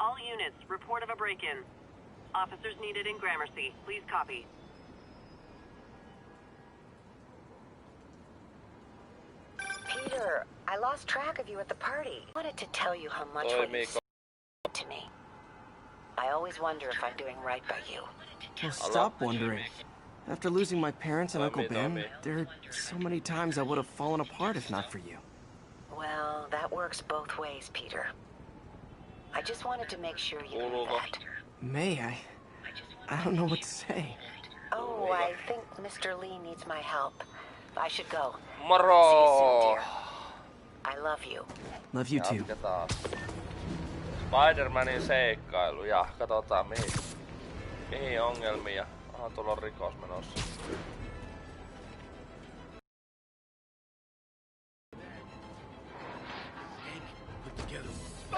All units, report of a break-in. Officers needed in Gramercy. Please copy. Peter, I lost track of you at the party. I wanted to tell you how much what you said to me. I always wonder if I'm doing right by you. Well, stop wondering. After losing my parents and Uncle Ben, there are so many times I would have fallen apart if not for you. Well, that works both ways, Peter. I just wanted to make sure you knew that. May, I don't know what to say. Oh, I think Mr. Lee needs my help. I should go. Moro! See you soon, dear. I love you. Love you too. Jatketaan. Spidermanin seikkailu ja katsotaan mihin ongelmia. Onhan tuolla rikos menossa.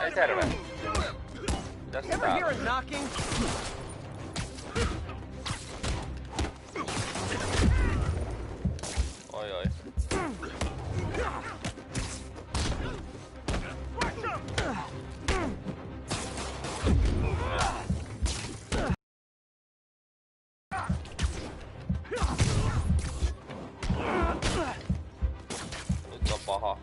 Ei terve. Mitäs täällä? Oi oi. Nyt on paha.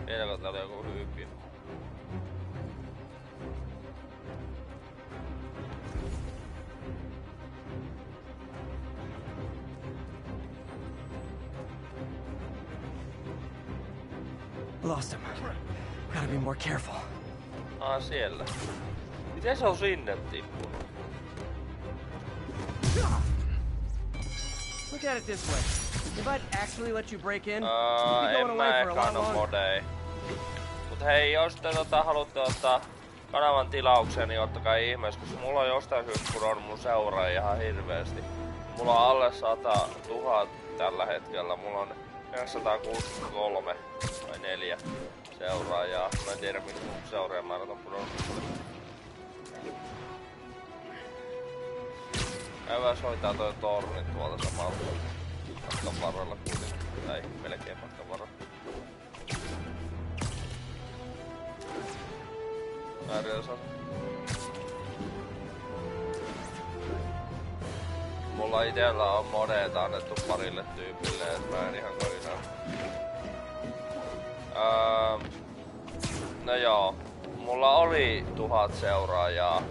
Vieläkö täällä oli joku hyyppi? Lost him. Gotta be more careful. Siellä. Miten se on sinne tippunut? Look at it this way. If I'd actually let you break in, you'd be going away for a lot longer. Mut hei, jos te haluatte ottaa kanavan tilaukseen, niin ottakaa ihmeessä, koska mulla on jostain syystä pudonnut mun seuraajia ihan hirveesti. Mulla on alle 100 000 tällä hetkellä. Mulla on 163 vai 4 seuraajaa. Mä en tiedä miksi mun seuraajamäärät on pudonnut. Käydään hoitaa toi torni tuolta samalla matkan varrella kuitenkin. Tai melkein matkan varrella. Mulla itellä on modeita annettu parille tyypille, et mä en ihan koinaa. No joo, mulla oli 1000 seuraajaa.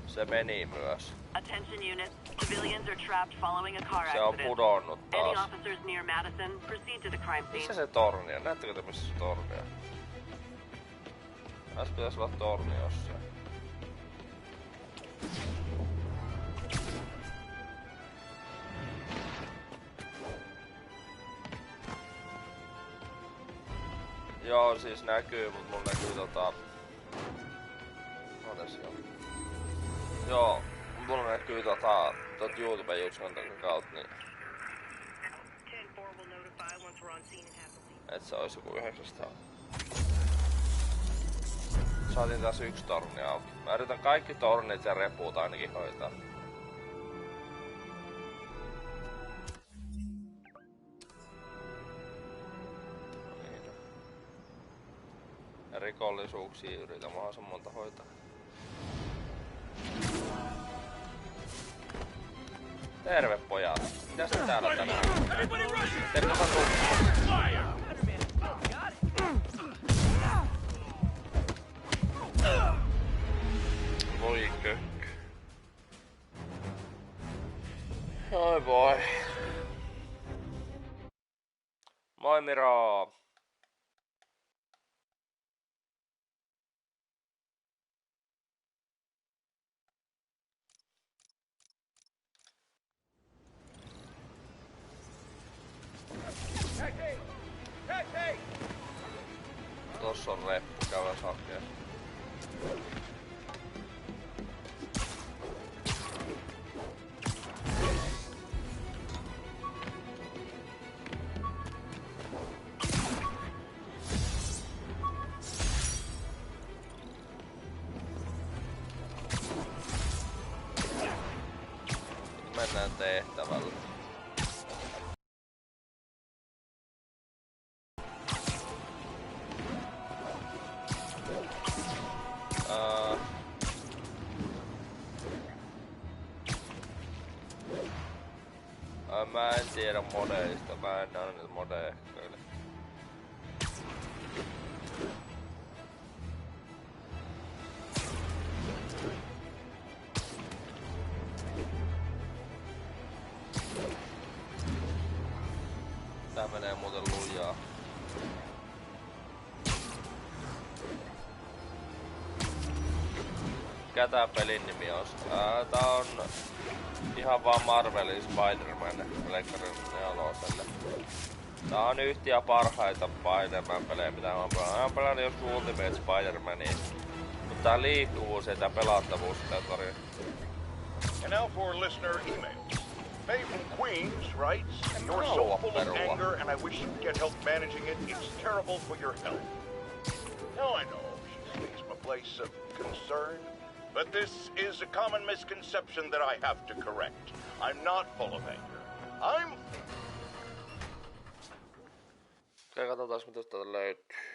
Se meni myös. Attention units, civilians are trapped following a car Se on accident. pudonnut Any taas. officers near Madison, proceed to the crime scene. Missä se torni on? Näettekö te missä se torni on? Tässä pitäis olla torni jossain. Joo, siis näkyy, mut mulla näkyy Otas joo. Joo, mulla näkyy tot YouTube-jutskon kautta, niin... Et se ois joku 900. Saatiin taas 1 torni auki. Mä yritän kaikki tornit ja repuut ainakin hoitaa. Ja rikollisuuksia yritän mahdollisimman monta hoitaa. Terve pojat! Mitäs te täällä tänään? Terve voi kökkö. Oi voi. Moi Miro! Tossa on reppu, käydään hakee. Mennään tehtävällä. Mä en tiedä modeista, mä en anna niitä modeja. Tää menee muuten lujaa. Mikä tää pelin nimi on? Tää on ihan vaan Marvelin Spiderman Pleikkarin 4. Tää on yhtiä parhaita Spiderman-pelejä, mitä mä oon pelannut joskus Ultimate Spidermania. Mutta tää liikkuvuus ja tää pelattavuus tää tarjoaa. And now for listener emails. Faye from Queens writes, "You're so full of anger and I wish you could get help managing it. It's terrible for your health." Now I know she stays from a place of concern, but this is a common misconception that I have to correct. I'm not full of anger. I'm... Katsotaan mitä täältä löytyy.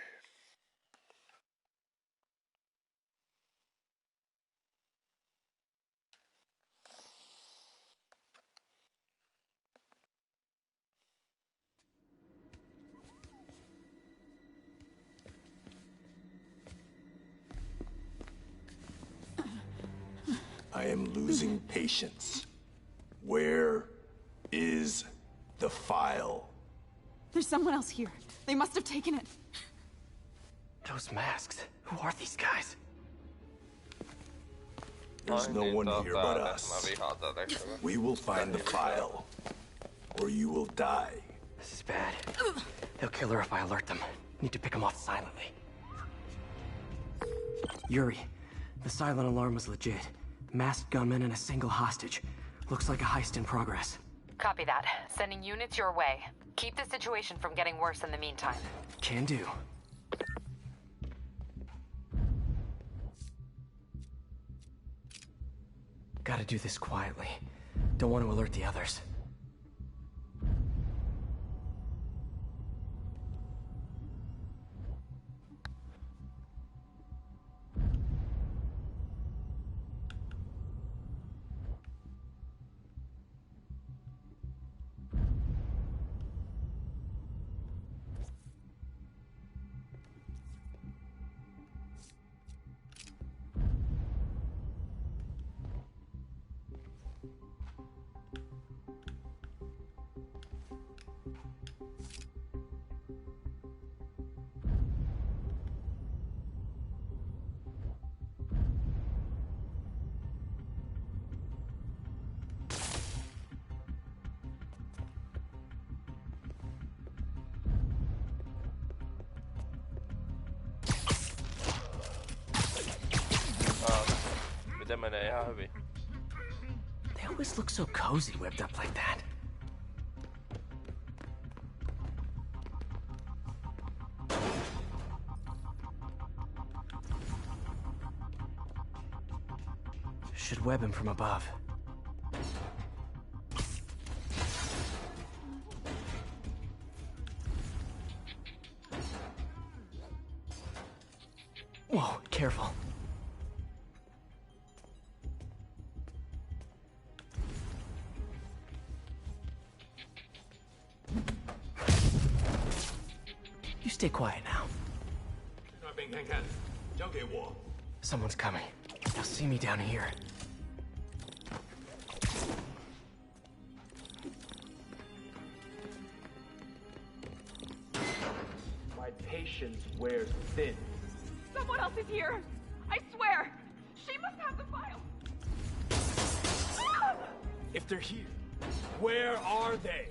I am losing patience. Where is the file? There's someone else here. They must have taken it. Those masks. Who are these guys? There's no one here but us. We will find the file, or you will die. This is bad. They'll kill her if I alert them. Need to pick them off silently. Yuri, the silent alarm was legit. Masked gunman and a single hostage. Looks like a heist in progress. Copy that. Sending units your way. Keep the situation from getting worse in the meantime. Can do. Gotta do this quietly. Don't want to alert the others. Menee ihan hyvin. They always look so cozy whipped up like that. Should web him from above. Whoa, careful. Stay quiet now. Someone's coming. They'll see me down here. My patience wears thin. Someone else is here. I swear. She must have the file. If they're here, where are they?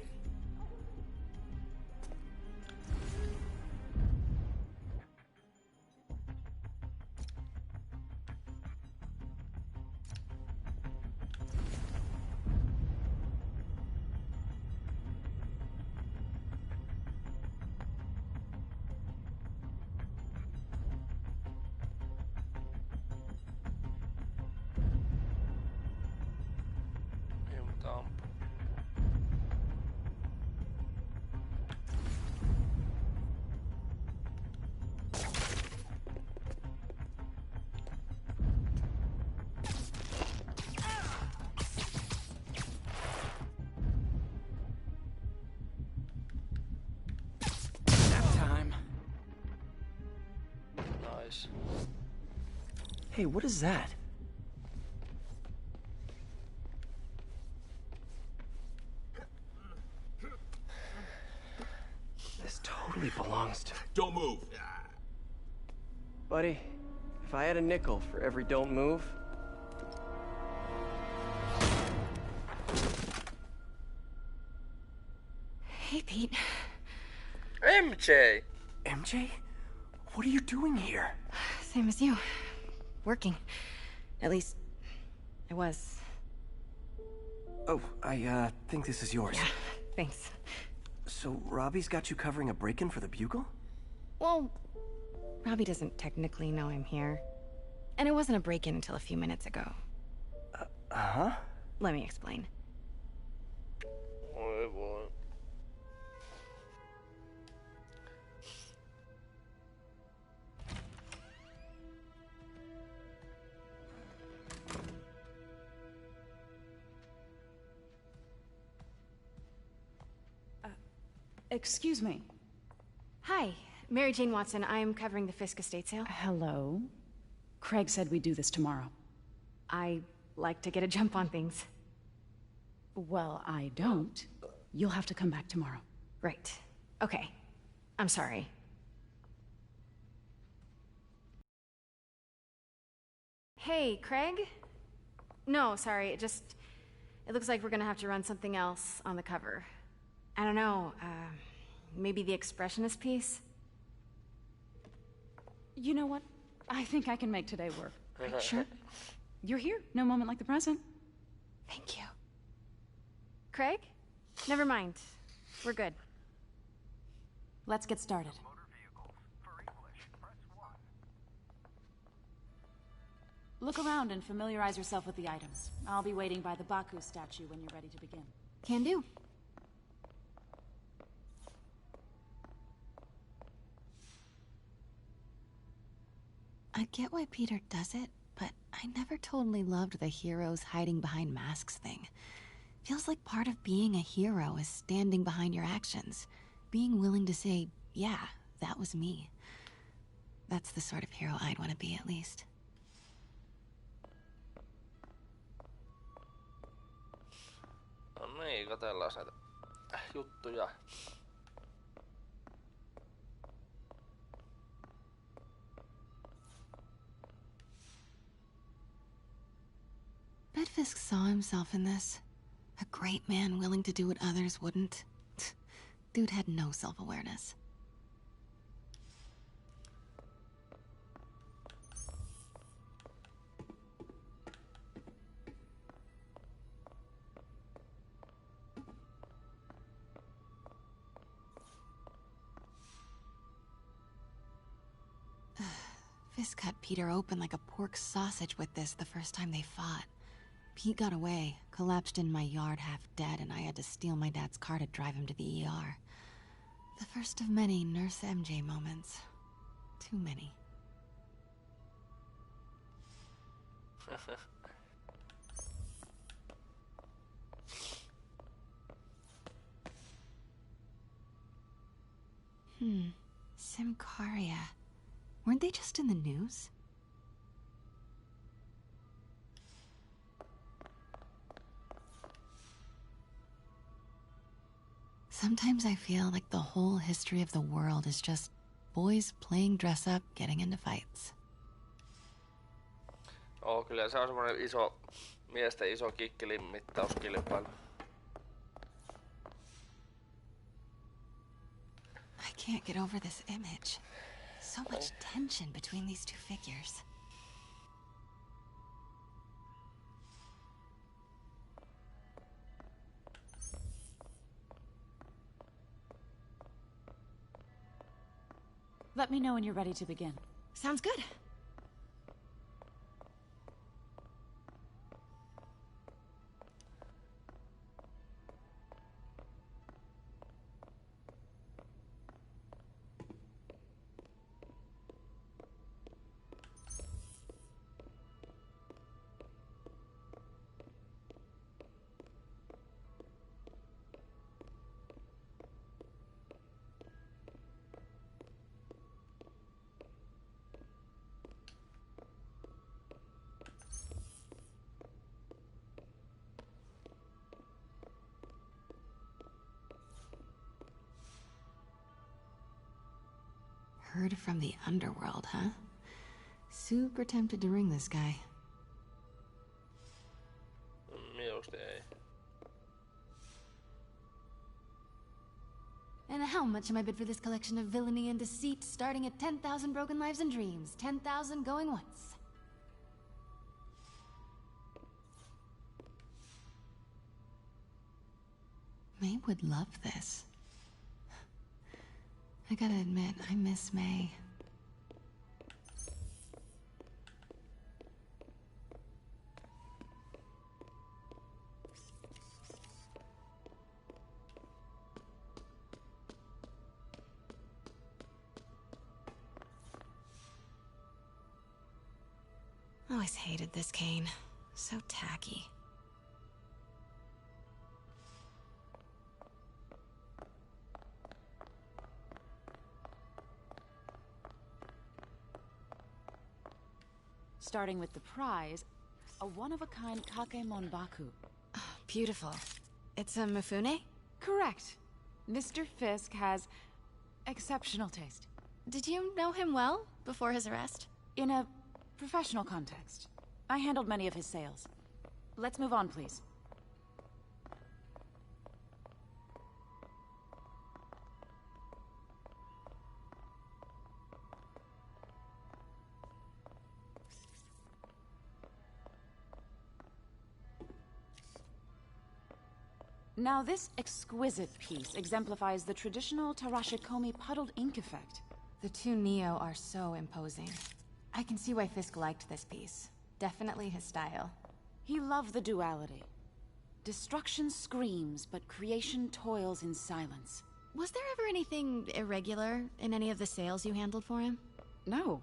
tässä. Hey, what is that? This totally belongs to... Don't move. Buddy, if I had a nickel for every don't move... Hey, Pete. MJ! MJ? What are you doing here? Same as you. Working. At least, I was. Oh, I think this is yours. Yeah, thanks. So, Robbie's got you covering a break-in for the Bugle? Well, Robbie doesn't technically know I'm here. And it wasn't a break-in until a few minutes ago. Uh-huh? Let me explain. Oi voi. Excuse me. Hi, Mary Jane Watson. I'm covering the Fisk estate sale. Hello. Craig said we'd do this tomorrow. I like to get a jump on things. Well, I don't. You'll have to come back tomorrow. Right. Okay. I'm sorry. Hey, Craig? No, sorry. It looks like we're gonna have to run something else on the cover. I don't know, maybe the expressionist piece? You know what? I think I can make today work. Are you sure? You're here. No moment like the present. Thank you. Craig? Never mind. We're good. Let's get started. Look around and familiarize yourself with the items. I'll be waiting by the Baku statue when you're ready to begin. Can do. I get why Peter does it, but I never totally loved the heroes hiding behind masks thing. Feels like part of being a hero is standing behind your actions. Being willing to say, yeah, that was me. That's the sort of hero I'd want to be, at least. No niin, katsellaan näitä juttuja. Bet Fisk saw himself in this. A great man willing to do what others wouldn't. Dude had no self-awareness. Fisk cut Peter open like a pork sausage with this the first time they fought. Pete got away, collapsed in my yard half dead, and I had to steal my dad's car to drive him to the ER. The first of many Nurse MJ moments. Too many. Simcaria. Weren't they just in the news? Sometimes I feel like the whole history of the world is just boys playing dress up, getting into fights. Oh, kyllä se on semmoinen iso, miesten iso kikkilimittauskilpailu. I can't get over this image. So much tension between these two figures. Let me know when you're ready to begin. Sounds good. Heard from the underworld, huh? Super tempted to ring this guy. Minusta ei. And how much am I bid for this collection of villainy and deceit, starting at 10,000 broken lives and dreams, 10,000 going once? May would love this. I gotta admit, I miss May. Always hated this cane. So tacky. Starting with the prize, a one-of-a-kind Kakemon Baku. Oh, beautiful. It's a Mifune? Correct. Mr. Fisk has exceptional taste. Did you know him well before his arrest? In a professional context. I handled many of his sales. Let's move on, please. Now, this exquisite piece exemplifies the traditional Tarashikomi puddled ink effect. The two Neo are so imposing. I can see why Fisk liked this piece. Definitely his style. He loved the duality. Destruction screams, but creation toils in silence. Was there ever anything irregular in any of the sales you handled for him? No.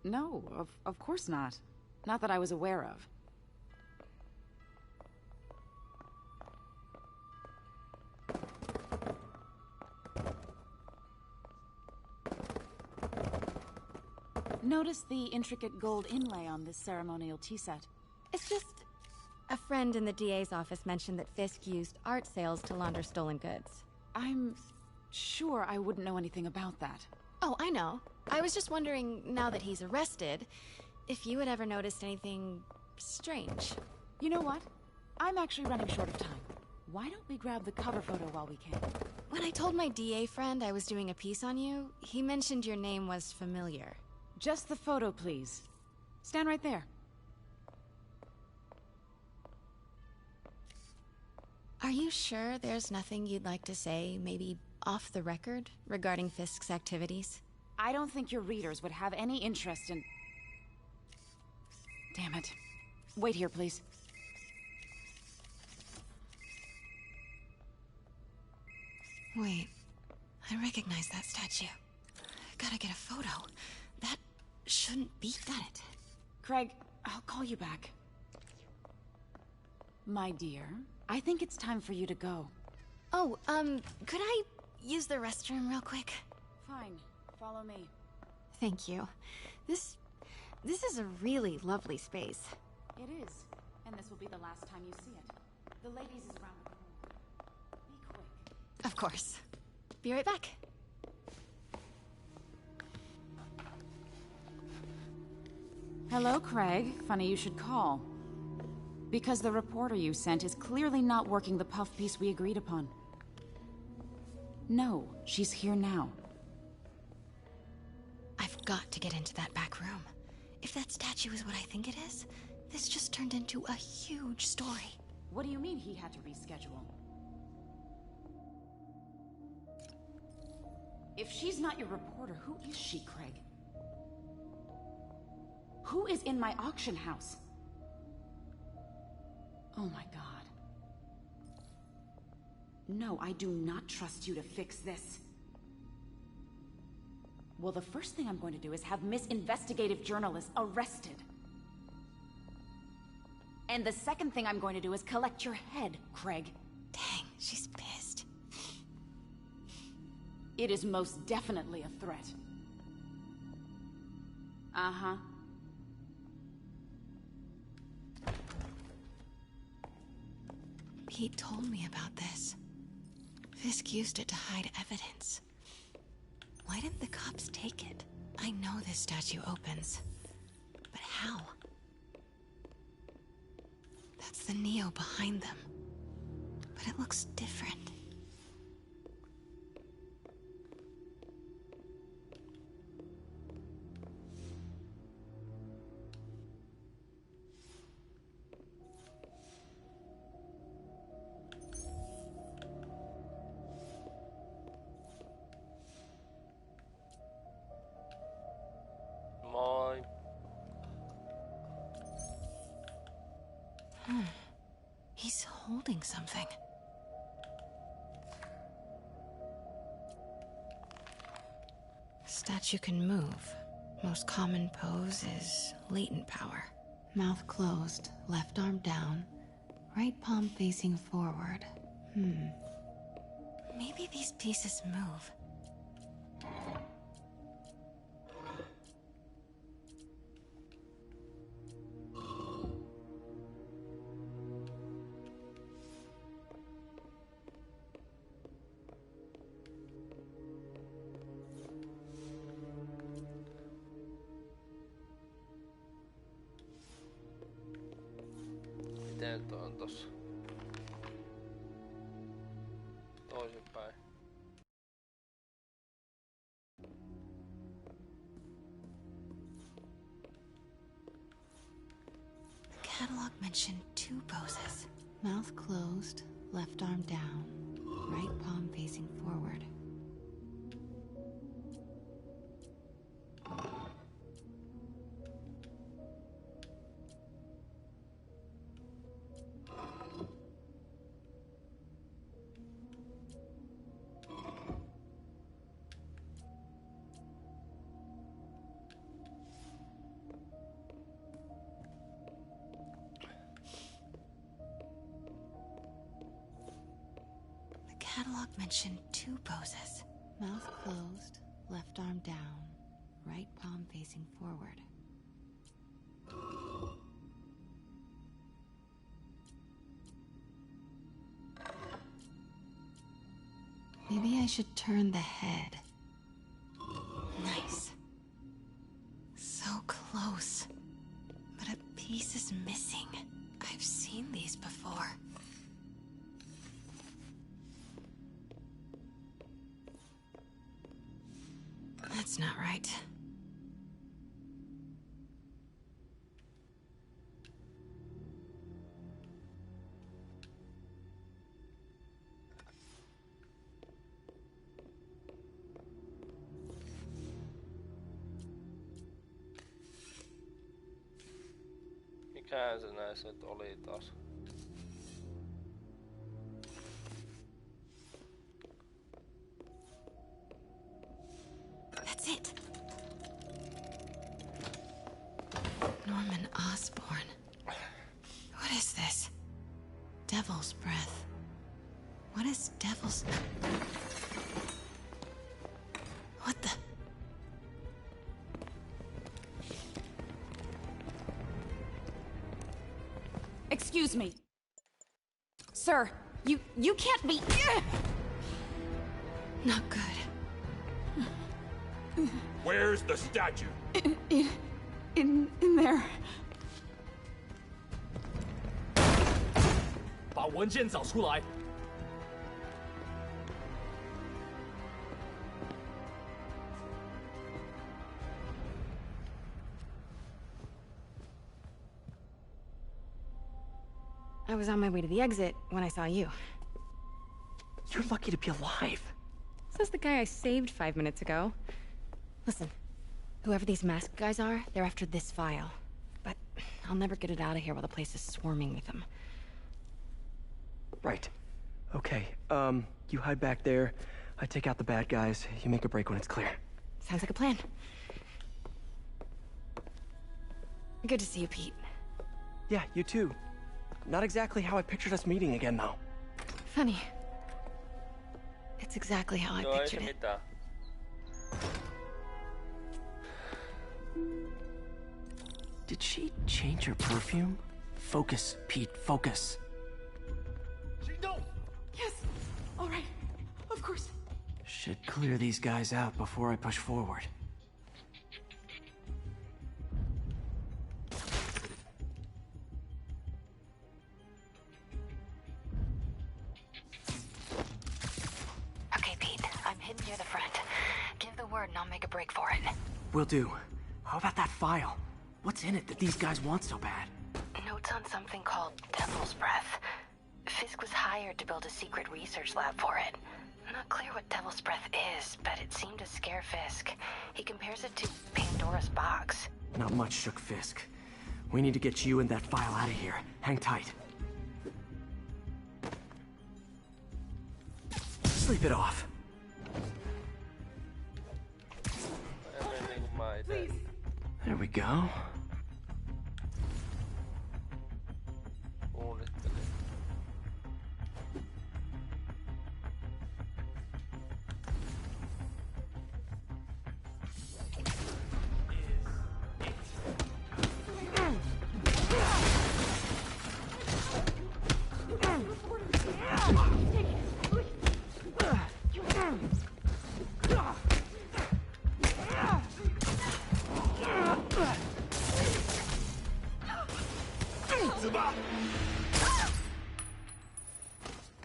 No, of course not. Not that I was aware of. Notice the intricate gold inlay on this ceremonial tea set. It's just... a friend in the DA's office mentioned that Fisk used art sales to launder stolen goods. I'm sure I wouldn't know anything about that. Oh, I know. I was just wondering, now that he's arrested, if you had ever noticed anything strange. You know what? I'm actually running short of time. Why don't we grab the cover photo while we can? When I told my DA friend I was doing a piece on you, he mentioned your name was familiar. Just the photo, please. Stand right there. Are you sure there's nothing you'd like to say, maybe off the record, regarding Fisk's activities? I don't think your readers would have any interest in... Damn it. Wait here, please. Wait. I recognize that statue. Gotta get a photo. That shouldn't be it. Craig, I'll call you back. My dear, I think it's time for you to go. Oh, could I use the restroom real quick? Fine. Follow me. Thank you. This is a really lovely space. It is. And this will be the last time you see it. The ladies is around the corner. Be quick. Of course. Be right back. Hello, Craig. Funny you should call. Because the reporter you sent is clearly not working the puff piece we agreed upon. No, she's here now. I've got to get into that back room. If that statue is what I think it is, this just turned into a huge story. What do you mean he had to reschedule? If she's not your reporter, who is she, Craig? Who is in my auction house? Oh my god. No, I do not trust you to fix this. Well, the first thing I'm going to do is have Miss Investigative Journalist arrested. And the second thing I'm going to do is collect your head, Craig. Dang, she's pissed. It is most definitely a threat. Uh-huh. Pete told me about this. Fisk used it to hide evidence. Why didn't the cops take it? I know this statue opens. But how? That's the Neo behind them. But it looks different. Moi. He's holding something. Statue can move. Most common pose is latent power. Mouth closed, left arm down, right palm facing forward. Maybe these pieces move. Miten tuo on tossa? Toisinpäin. The catalog mentioned 2 poses. Mouth closed, left arm down, right palm facing forward. Catalog mentioned 2 poses. Mouth closed, left arm down, right palm facing forward. Maybe I should turn the head. Nice. So close. But a piece is missing. I've seen these before. That's not right. Mikä se näissä nyt oli taas? That's it. Norman Osborn. What is this? Devil's breath. What is devil's... What the... Excuse me. Sir, you can't be... Not good. Where's the statue? In there. 把文件找出来。 I was on my way to the exit when I saw you. You're lucky to be alive. Says the guy I saved 5 minutes ago. Listen, whoever these masked guys are, they're after this file. But I'll never get it out of here while the place is swarming with them. Right. Okay, you hide back there. I take out the bad guys. You make a break when it's clear. Sounds like a plan. Good to see you, Pete. Yeah, you too. Not exactly how I pictured us meeting again, though. Funny. It's exactly how I pictured it. Did she change her perfume? Focus, Pete, focus. No! Yes! All right. Of course. Should clear these guys out before I push forward. Okay, Pete. I'm hidden near the front. Give the word and I'll make a break for it. Will do. How about that file? What's in it that these guys want so bad? Notes on something called Devil's Breath. Fisk was hired to build a secret research lab for it. Not clear what Devil's Breath is, but it seemed to scare Fisk. He compares it to Pandora's box. Not much shook Fisk. We need to get you and that file out of here. Hang tight. Sleep it off. There we go.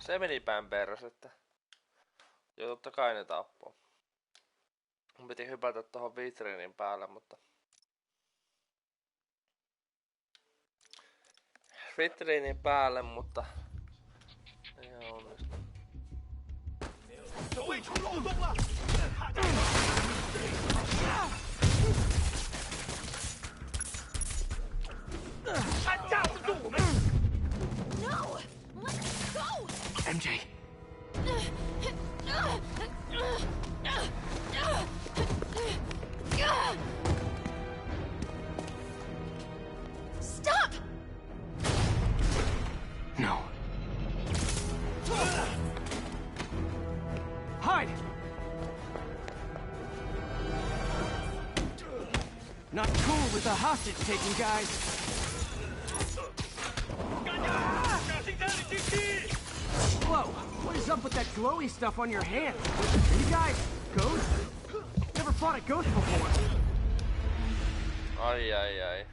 Se meni päin persettä. Joo, totta kai ne tappoo. Mun piti hypätä tohon vitriinin päälle, mutta... Vitriinin päälle, mutta... Ei ihan onnistu. No! Let's go! MJ! Stop! No. Hide! Not cool with the hostage-taking guys. Whoa, what is up with that glowy stuff on your hands? Are you guys ghosts? Never fought a ghost before. Ai ai ai.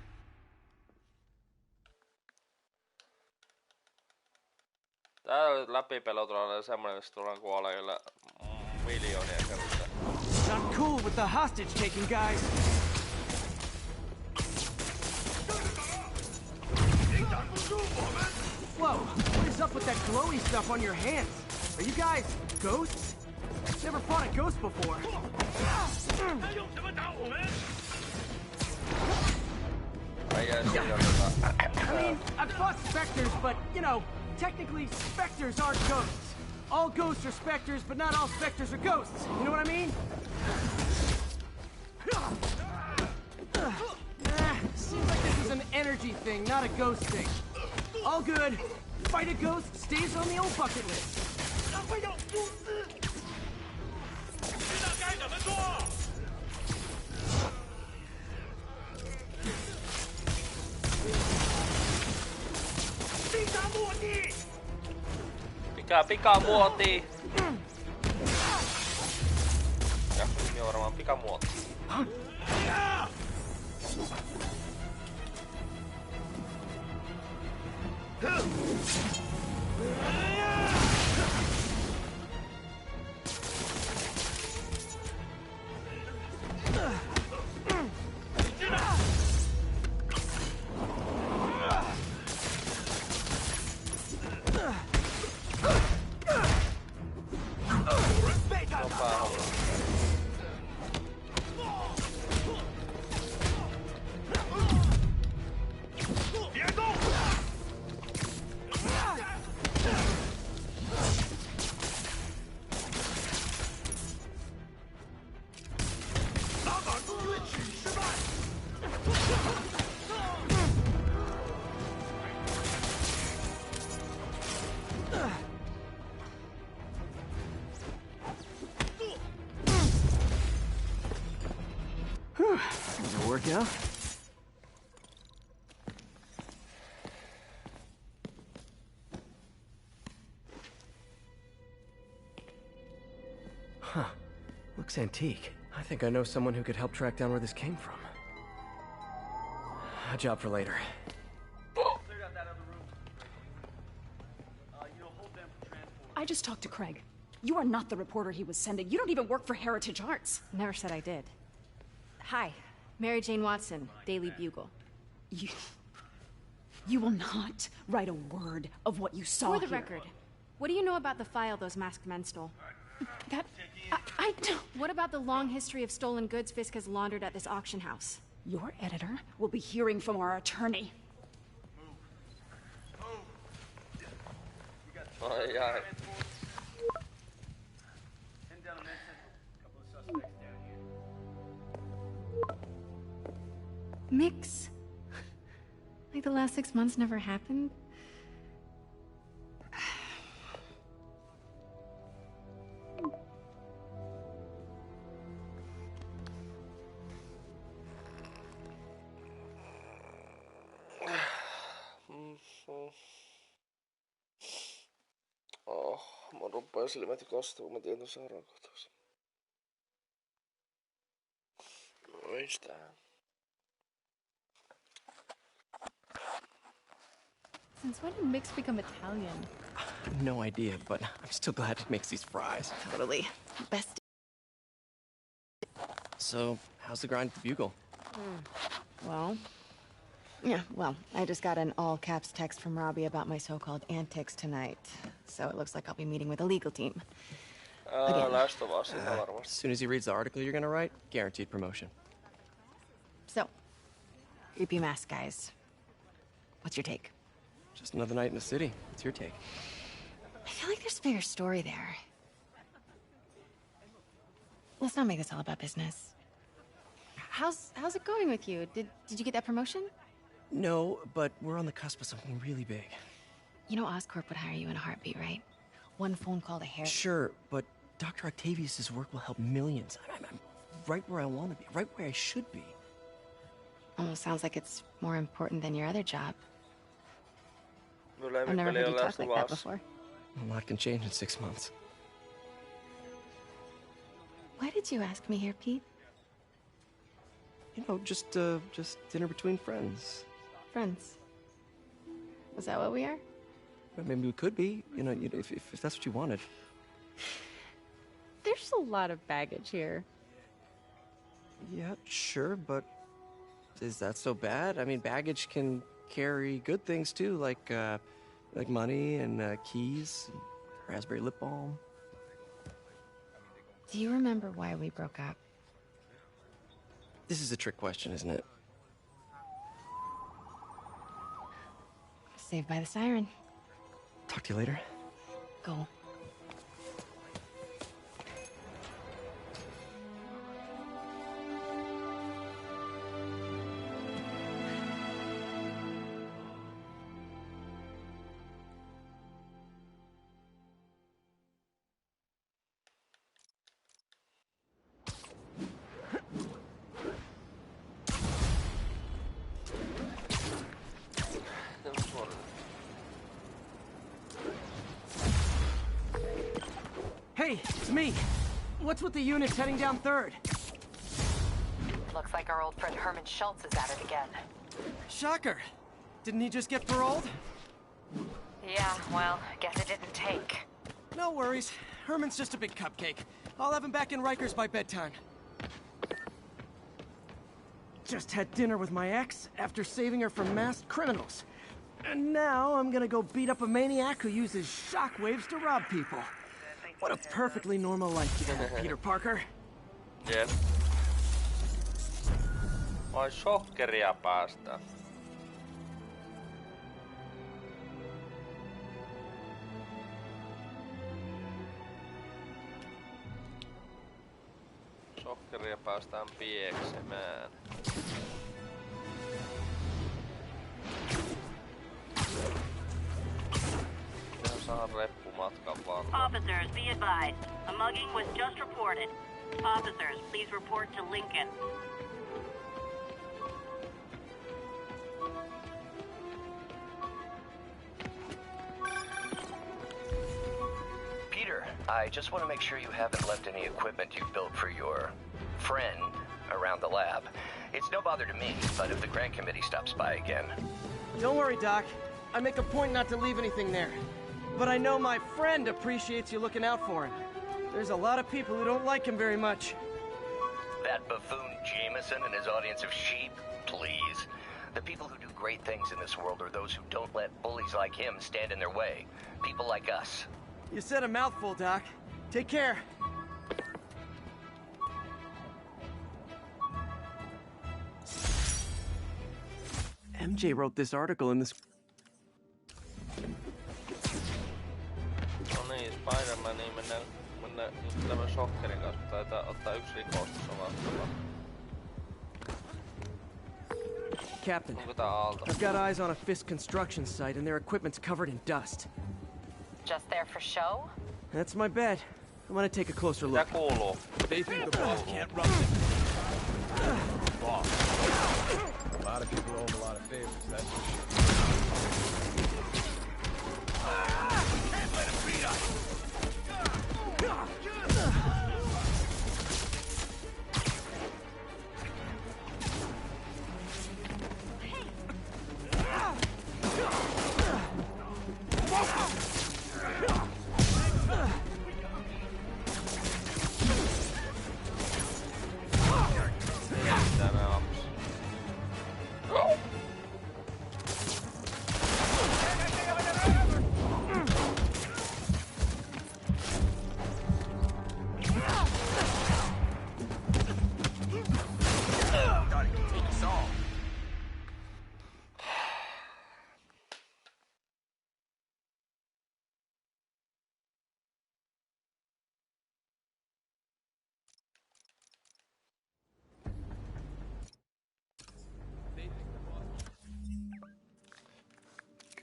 Tää läpipelotulla on semmonen, missä tullaan kuolee kyllä miljoonia kertaa. Not cool with the hostage-taking guys. Whoa, what is up with that glowy stuff on your hands? Are you guys ghosts? Never fought a ghost before. I mean, I've fought specters, but, you know, technically specters aren't ghosts. All ghosts are specters, but not all specters are ghosts. You know what I mean? Seems like this is an energy thing, not a ghost thing. All good. Fight a ghost stays on the old bucket list. Pikamuoti! Jakso nimi on varmaan pikamuoti. That'll work out. Huh. Looks antique. I think I know someone who could help track down where this came from. A job for later. I just talked to Craig. You are not the reporter he was sending. You don't even work for Heritage Arts. Never said I did. Hi, Mary Jane Watson, Daily Bugle. You will not write a word of what you saw For the here. record, what do you know about the file those masked men stole? I don't... What about the long history of stolen goods Fisk has laundered at this auction house? Your editor will be hearing from our attorney. Ai ai. Mix? Like the last 6 months never happened? Mun rupeaa silmät kastuu, kun mä tiedän seuraavan kohtauksen. Ois tää. Since when did Mix become Italian? No idea, but I'm still glad he makes these fries. Totally. Best. So, how's the grind at the Bugle? Well, I just got an all-caps text from Robbie about my so-called antics tonight. So it looks like I'll be meeting with the legal team. Last of Us, as soon as he reads the article you're gonna write, guaranteed promotion. So, creepy mask guys. What's your take? Just another night in the city. What's your take? I feel like there's a bigger story there. Let's not make this all about business. How's it going with you? Did you get that promotion? No, but we're on the cusp of something really big. You know Oscorp would hire you in a heartbeat, right? One phone call to Harry. Sure, but Dr. Octavius' work will help millions. I'm right where I want to be, right where I should be. Almost sounds like it's more important than your other job. I've never heard you talk like that before. A lot can change in 6 months. Why did you ask me here, Pete? You know, just dinner between friends. Friends. Was that what we are? Well, maybe we could be, you know, if that's what you wanted. There's a lot of baggage here. Yeah, sure, but is that so bad? I mean, baggage can carry good things too, like money and keys, and raspberry lip balm. Do you remember why we broke up? This is a trick question, isn't it? Saved by the siren. Talk to you later. Go. Hey, it's me. What's with the units heading down 3rd? Looks like our old friend Herman Schultz is at it again. Shocker. Didn't he just get paroled? Yeah, well, guess it didn't take. No worries. Herman's just a big cupcake. I'll have him back in Rikers by bedtime. Just had dinner with my ex after saving her from masked criminals. And now I'm gonna go beat up a maniac who uses shockwaves to rob people. What a perfectly normal life you have, Peter Parker. Jep. Voi shokkeria päästä. Shokkeria päästään pieksemään. Officers, be advised. A mugging was just reported. Officers, please report to Lincoln. Peter, I just want to make sure you haven't left any equipment you've built for your friend around the lab. It's no bother to me, but if the grant committee stops by again... Don't worry, Doc. I make a point not to leave anything there. But I know my friend appreciates you looking out for him. There's a lot of people who don't like him very much. That buffoon Jameson and his audience of sheep? Please. The people who do great things in this world are those who don't let bullies like him stand in their way. People like us. You said a mouthful, Doc. Take care. MJ wrote this article in this... No niin, Spidermaniin mennään tämän shokkerin kanssa. Taitaa ottaa yksi rikos samalla. Captain, I've got eyes on a Fisk construction site and their equipment's covered in dust. Just there for show? That's my bet. I'm gonna take a closer look. They think the boss can't run it. Boss. A lot of people owe him a lot of favors, that's for sure. Can't let him beat us!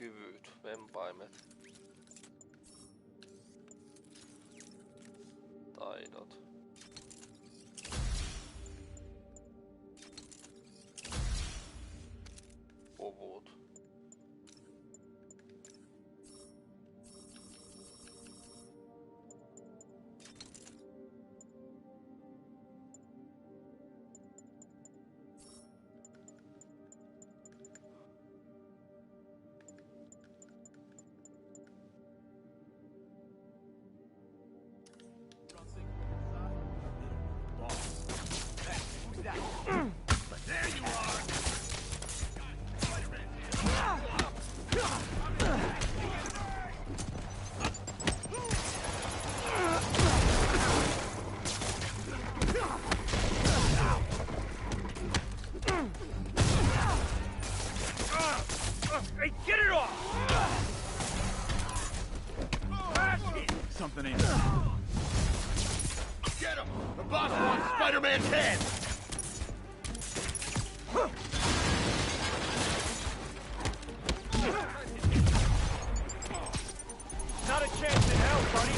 Kyvyt, vempaimet. Taidot. Puvut. Hey, get it off! Something ain't... Get him! The boss wants Spider-Man's head! Not a chance in hell, buddy!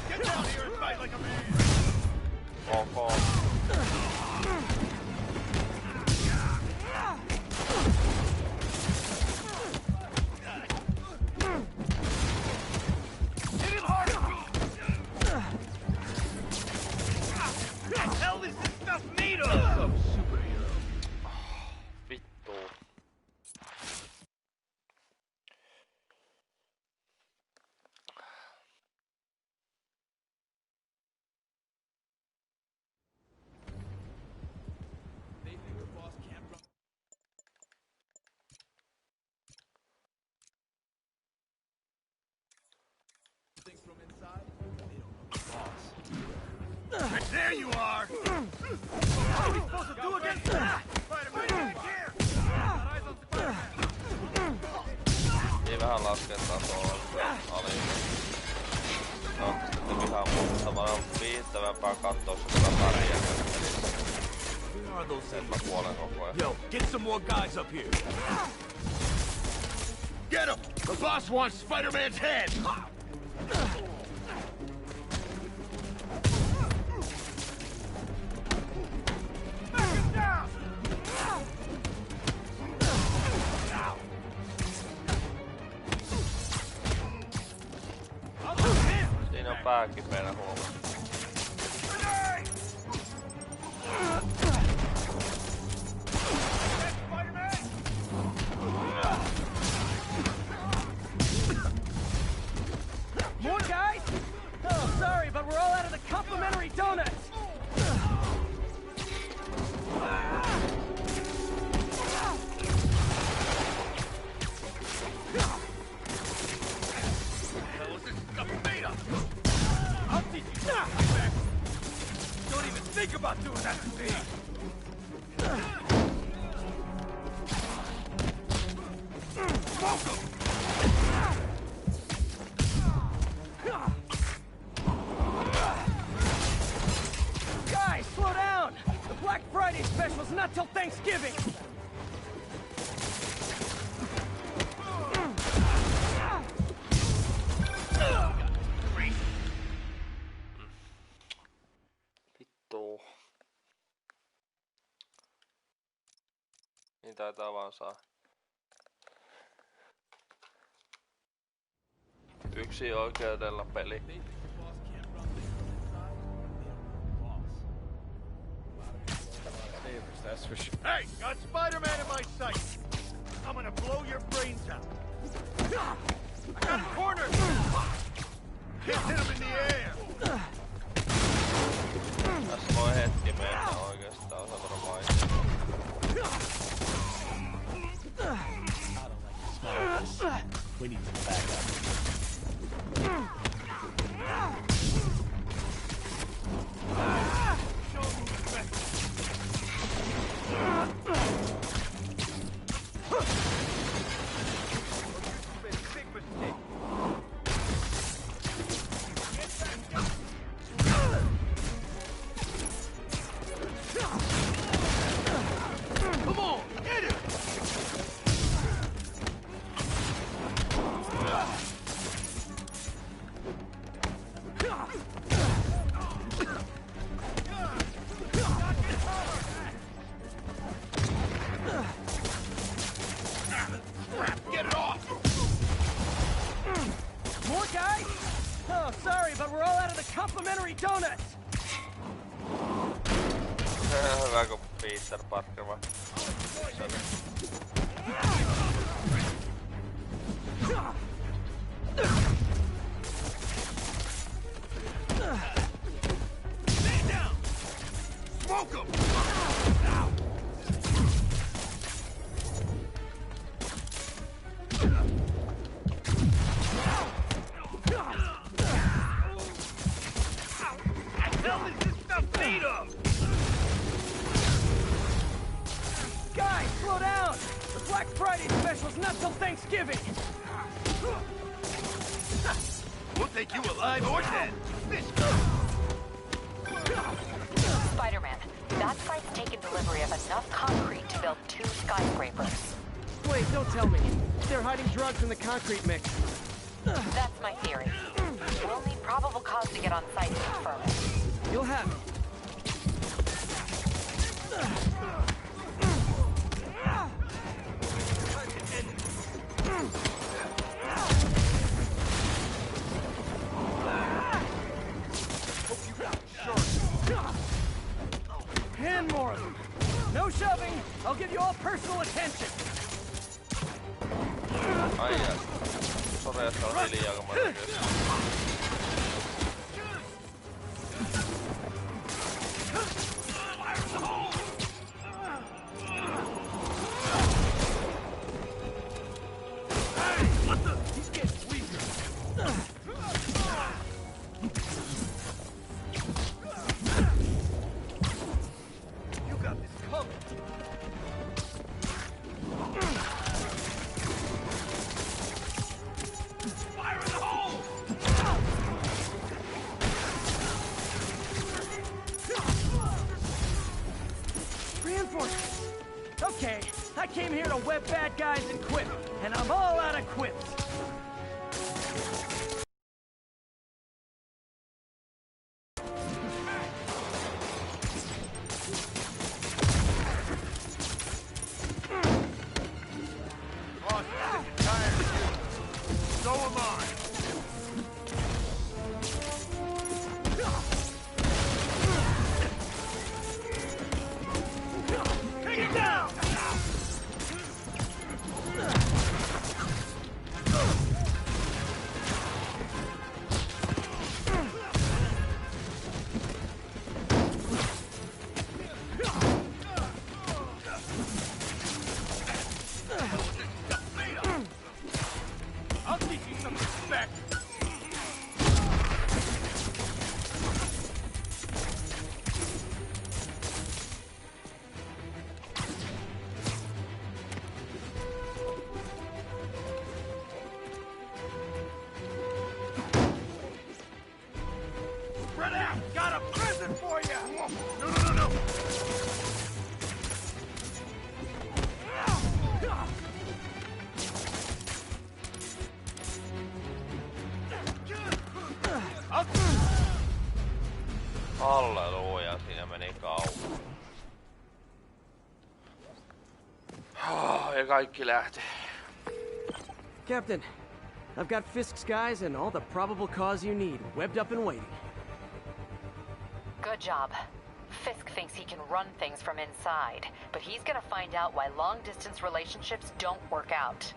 Get down here and fight like a man! Fall, fall. There you are! What are we supposed to do against that? Spider-Man, here! Ei vähän laskea tasoa aliin. No, sitten ihan muuta vaan viihdyttävämpää kattoo se kyllä pärjää pelissä. Et mä kuolen koko ajan. Yo, get some more guys up here. Get him! The boss wants Spider-Man's head! pää kipeänä huomaa. More guys? Oh, sorry, but we're all out of the complimentary donuts. Don't even think about doing that to me! Welcome! Guys, slow down! The Black Friday special's not till Thanksgiving! Niin taitaa vaan saa. Yksi oikeudella peli. That's for sure. Hey, got Spiderman in my sight. I'm gonna blow your brains out. I got cornered. Can't hit him in the air. Tässä voi hetki mennä oikeastaan, se varmaan. We need to back up. Hyvä kun Peter Parker vaan. Smoke him! Guys, slow down! The Black Friday special's not till Thanksgiving! We'll take you alive or dead! Spider-Man, that site's taken delivery of enough concrete to build 2 skyscrapers. Wait, don't tell me. They're hiding drugs in the concrete mix. That's my theory. We'll need probable cause to get on site to confirm it. You'll have it. And more of them. No shoving. I'll give you all personal attention. Ai jaa. Sori, että on hiljaa, kun mä näkyy. Okay, I came here to web bad guys and quit, and I'm all out of quips. So am I. Ja kaikki lähti. Captain, I've got Fisk's guys and all the probable cause you need, webbed up and waiting. Good job. Fisk thinks he can run things from inside, but he's gonna find out why long-distance relationships don't work out.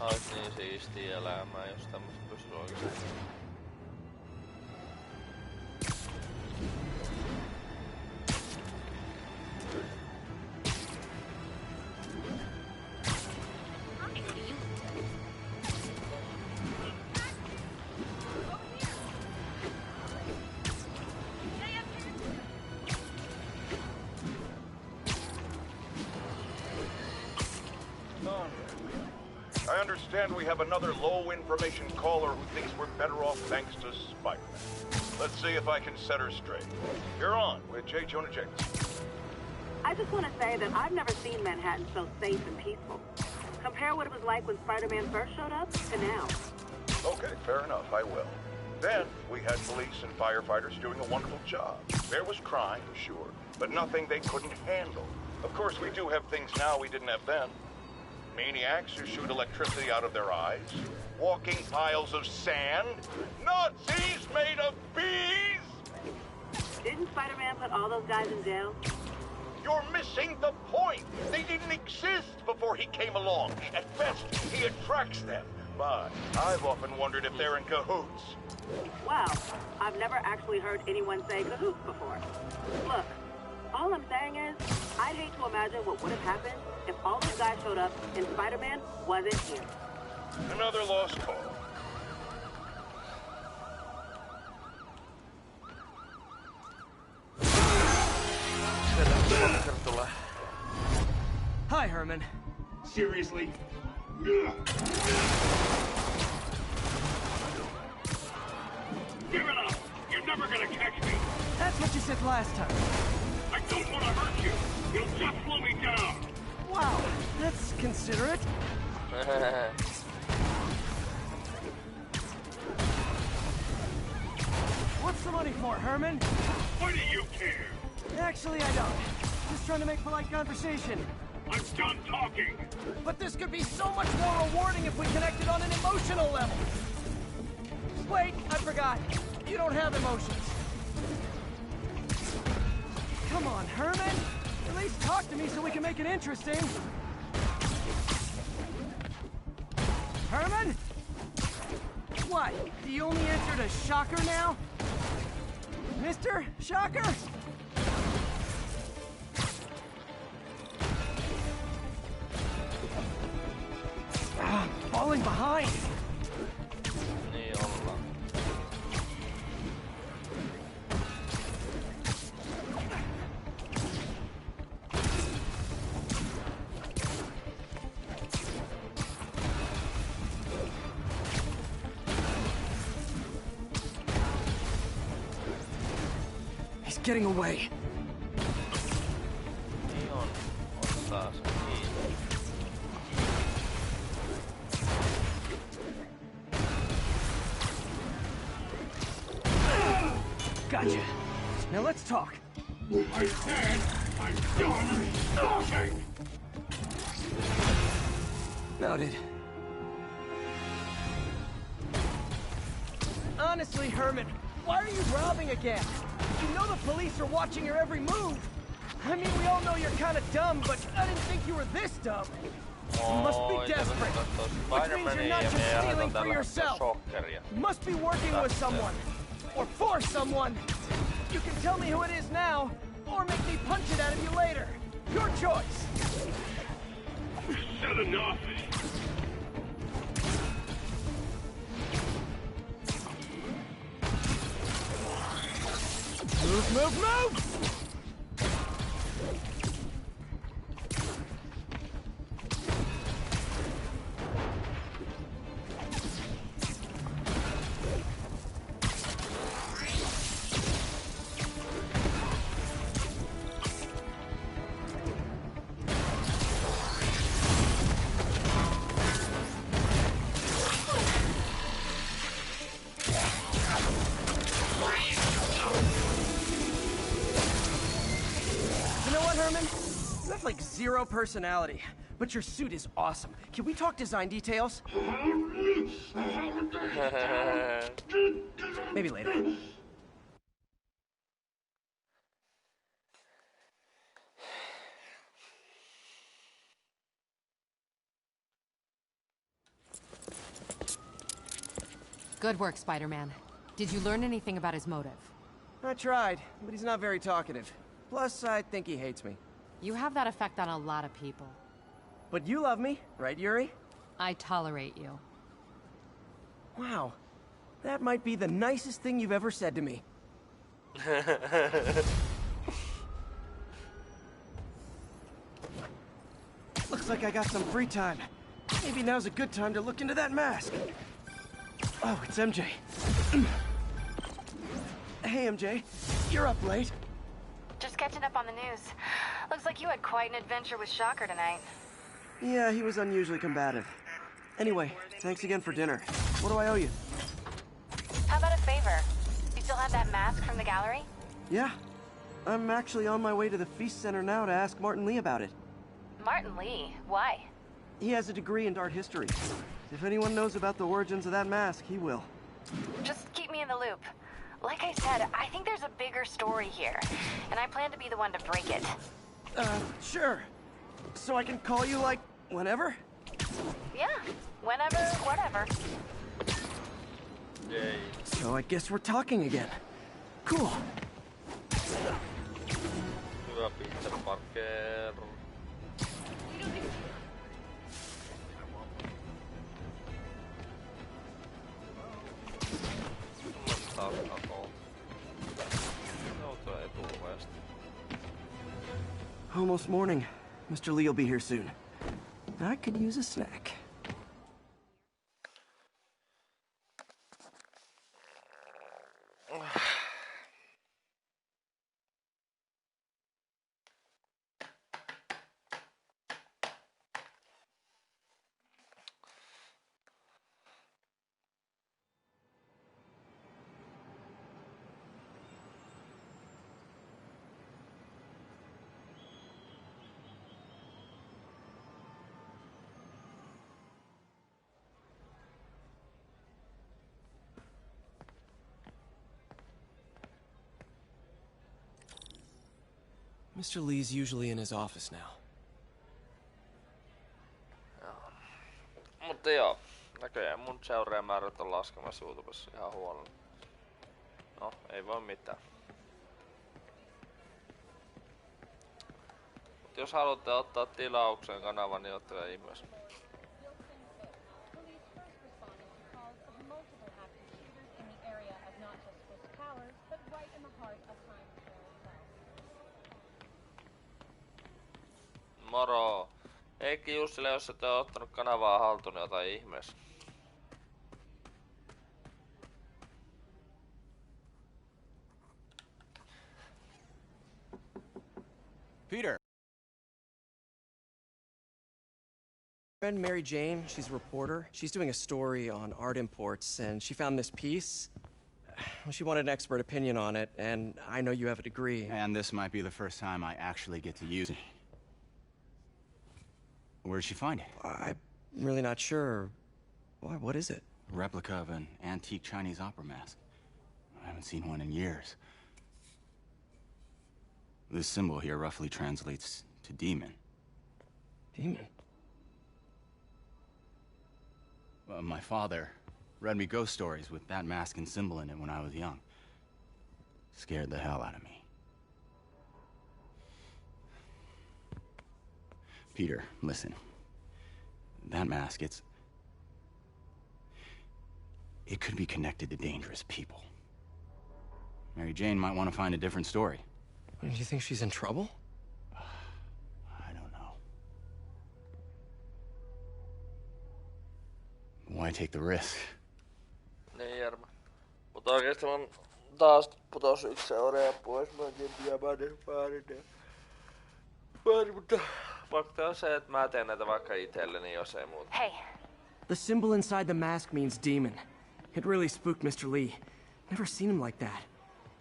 Ois niin siistiä elämää, jos tämmöstä pystyy oikeesti. I understand we have another low-information caller who thinks we're better off thanks to Spiderman. Let's see if I can set her straight. You're on with J. Jonah Jameson. I just want to say that I've never seen Manhattan so safe and peaceful. Compare what it was like when Spider-Man first showed up to now. Okay, fair enough, I will. Then, we had police and firefighters doing a wonderful job. There was crime, sure, but nothing they couldn't handle. Of course, we do have things now we didn't have then. Maniacs who shoot electricity out of their eyes, walking piles of sand, Nazis made of bees! Didn't Spider-Man put all those guys in jail? You're missing the point! They didn't exist before he came along. At best, he attracts them. But I've often wondered if they're in cahoots. Wow, I've never actually heard anyone say cahoots before. Look, all I'm saying is, I'd hate to imagine what would have happened if all those guys showed up and Spider-Man wasn't here. Another lost call. Hi, Herman. Seriously? Give it up! You're never gonna catch me! That's what you said last time. I don't want to hurt you! You'll just slow me down! Wow, that's considerate. What's the money for, Herman? Why do you care? Actually, I don't. Just trying to make polite conversation. I'm done talking! But this could be so much more rewarding if we connected on an emotional level. Wait, I forgot. You don't have emotions. Come on, Herman. At least talk to me so we can make it interesting. Herman? What? Do you only answer to Shocker now? Mr. Shocker? Falling behind. Niin ollaan. He's getting away. Niin on taas kiinni. Gotcha. Now let's talk. I said I'm done talking! Noted. Honestly, Herman, why are you robbing again? You know the police are watching your every move. I mean, we all know you're kind of dumb, but I didn't think you were this dumb. You must be desperate, which means you're not just stealing for yourself. You must be working with someone, or for someone. You can tell me who it is now, or make me punch it out of you later. Go Your choice! Said enough. Move, move, move! Like zero personality, but your suit is awesome. Can we talk design details? Maybe later. Good work, Spider-Man. Did you learn anything about his motive? I tried, but he's not very talkative. Plus, I think he hates me. You have that effect on a lot of people. But you love me, right, Yuri? I tolerate you. Wow. That might be the nicest thing you've ever said to me. Looks like I got some free time. Maybe now's a good time to look into that mask. Oh, it's MJ. Hey, MJ. You're up late. Just catching up on the news. Looks like you had quite an adventure with Shocker tonight. Yeah, he was unusually combative. Anyway, thanks again for dinner. What do I owe you? How about a favor? You still have that mask from the gallery? Yeah. I'm actually on my way to the Feast Center now to ask Martin Lee about it. Martin Lee? Why? He has a degree in art history. If anyone knows about the origins of that mask, he will. Just keep me in the loop. Like I said, I think there's a bigger story here, and I plan to be the one to break it. Sure. So I can call you, like, whenever? Yeah, whenever, whatever. Yay. So I guess we're talking again. Cool. Hyvä Peter Parker. Almost morning. Mr. Lee will be here soon. I could use a snack. Mr. Lee's usually in his office now. Mutta joo, näköjään mun seuraajamäärät on laskemassa YouTubessa ihan huolella. No, ei voi mitään. Mut jos haluatte ottaa tilauksen kanavan, niin ottakaa ihmeessä. Moro! Heikki Jussille, jos et ole ottanut kanavaa haltuun, niin jotain ihmeessä. Peter! Friend Mary Jane, she's a reporter. She's doing a story on art imports, and she found this piece. Well, she wanted an expert opinion on it, and I know you have a degree. And this might be the first time I actually get to use it. Where did she find it? I'm really not sure. Why, what is it? A replica of an antique Chinese opera mask. I haven't seen one in years. This symbol here roughly translates to demon. Demon? My father read me ghost stories with that mask and symbol in it when I was young. Scared the hell out of me. Peter, listen. That mask, it could be connected to dangerous people. Mary Jane might want to find a different story. Do you think she's in trouble? I don't know. Why take the risk? Niin, Jerma. Mutta oikeesti on taas putos yksi seuraaja pois. Mä en tiedä, mutta fakta on se, että mä teen näitä vaikka itselleni, jos ei muuta. Hey. The symbol inside the mask means demon. It really spooked Mr. Lee. Never seen him like that.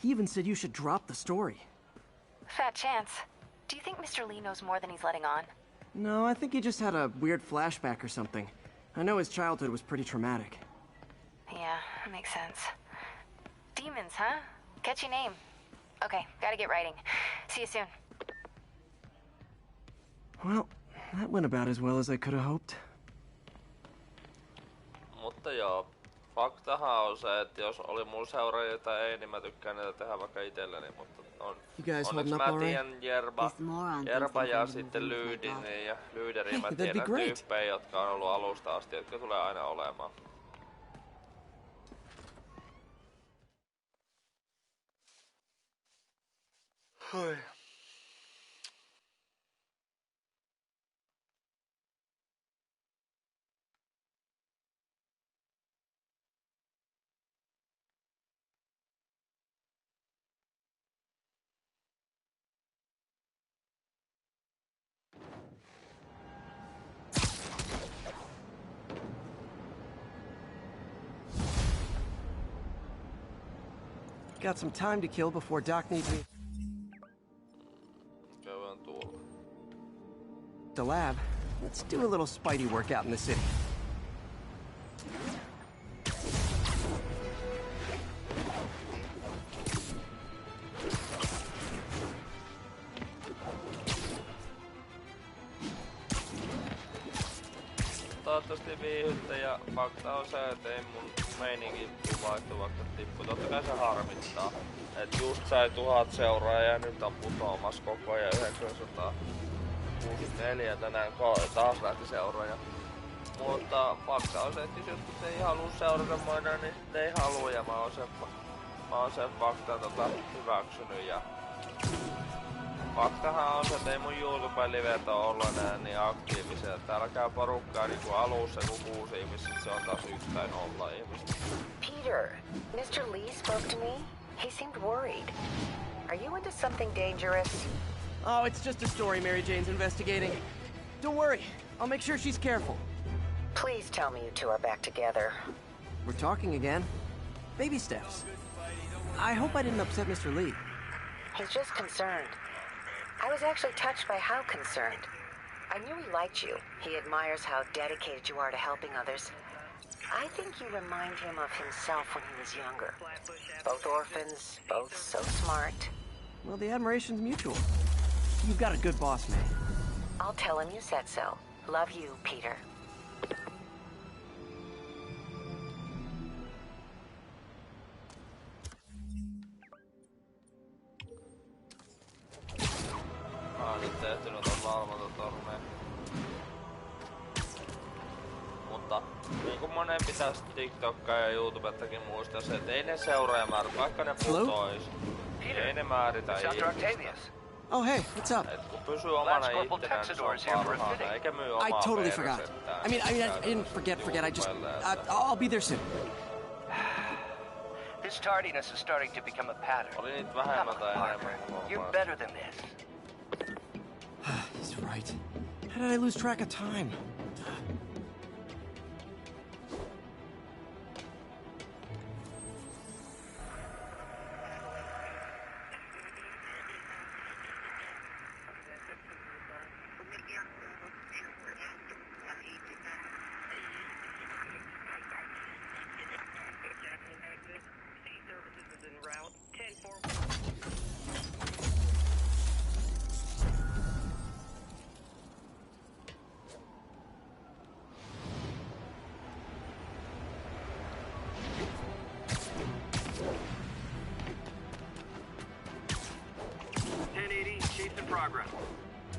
He even said you should drop the story. Fat chance. Do you think Mr. Lee knows more than he's letting on? No, I think he just had a weird flashback or something. I know his childhood was pretty traumatic. Yeah, that makes sense. Demons, huh? Catchy name. Okay, gotta get writing. See you soon. Well, that went about as well as I could have hoped. Mutta joo, faktahan on se, että jos oli mun seuraajia tai ei, niin mä tykkään niitä tehdä vaikka itselleni, mutta onneksi mä tiedän Jerba ja sitten Lyydin ja Lyyderin mä tiedän tyyppejä, jotka on ollut alusta asti, jotka tulee aina olemaan. Hoi. Got some time to kill before Doc needs me. The lab. Let's do a little Spidey workout in the city. Toivottavasti viihdytte ja fakta on se, että ei mun meininki vaihtu vaikka tippu. Totta kai se harmittaa. Et just sai 1000 seuraajaa ja nyt on putoamassa koko ajan 964 tänään taas lähti seuraaja. Mutta fakta on se, että jos jotkut ei halua seurata mua, niin ei halua ja mä oon sen faktan hyväksynyt ja faktahan on se, että ei mun YouTube-livet ole ollut enää niin aktiivisia. Täällä käy porukkaa niinku alussa kun 6 ihmistä, se on taas 1 tai 0 ihmistä. Peter, Mr. Lee spoke to me. He seemed worried. Are you into something dangerous? Oh, it's just a story Mary Jane's investigating. Don't worry, I'll make sure she's careful. Please tell me you two are back together. We're talking again. Baby steps. I hope I didn't upset Mr. Lee. He's just concerned. I was actually touched by how concerned. I knew he liked you. He admires how dedicated you are to helping others. I think you remind him of himself when he was younger. Both orphans, both so smart. Well, the admiration's mutual. You've got a good boss, May. I'll tell him you said so. Love you, Peter. Nyt tehty noita valvontatorneja. Mutta niin kuin monen pitäisi TikTokkaa ja YouTubettakin muistaa se, että ei ne seuraajamäärät, vaikka ne putois, ei ne määritä ihmistä. Oh hey, what's up? Et kun pysyy omana ittenään, niin se on parhaana, eikä myy omaa I totally forgot. I didn't forget. I just, I'll be there soon. This tardiness is starting to become a pattern. Oli niitä vähemmän tai enemmän. You're better than this. He's right. How did I lose track of time?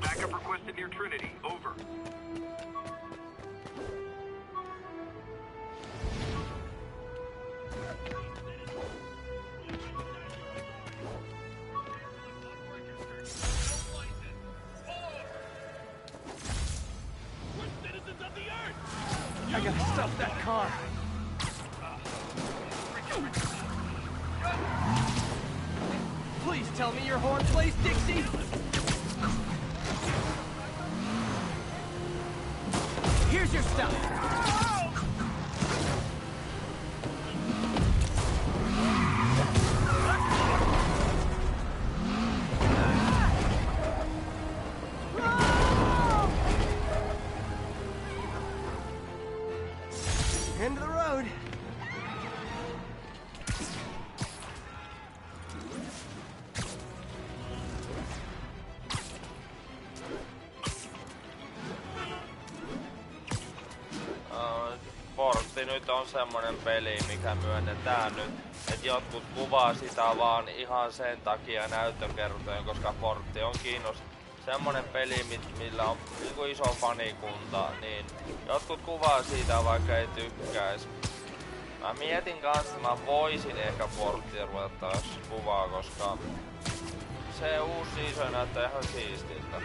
Backup requested near Trinity. Over. I gotta stop that car. Please tell me your horn plays, Dixie. Here's your stuff. End of the road. Portti nyt on semmonen peli, mikä myönnetään nyt, että jotkut kuvaa sitä vaan ihan sen takia näyttökertojen, koska Portti on semmonen peli, millä on niinku iso fanikunta, niin jotkut kuvaa siitä vaikka ei tykkäis. Mä mietin kanssa, että mä voisin ehkä Porttia ruveta taas kuvaa, koska se uusi season näyttää ihan siistiltä.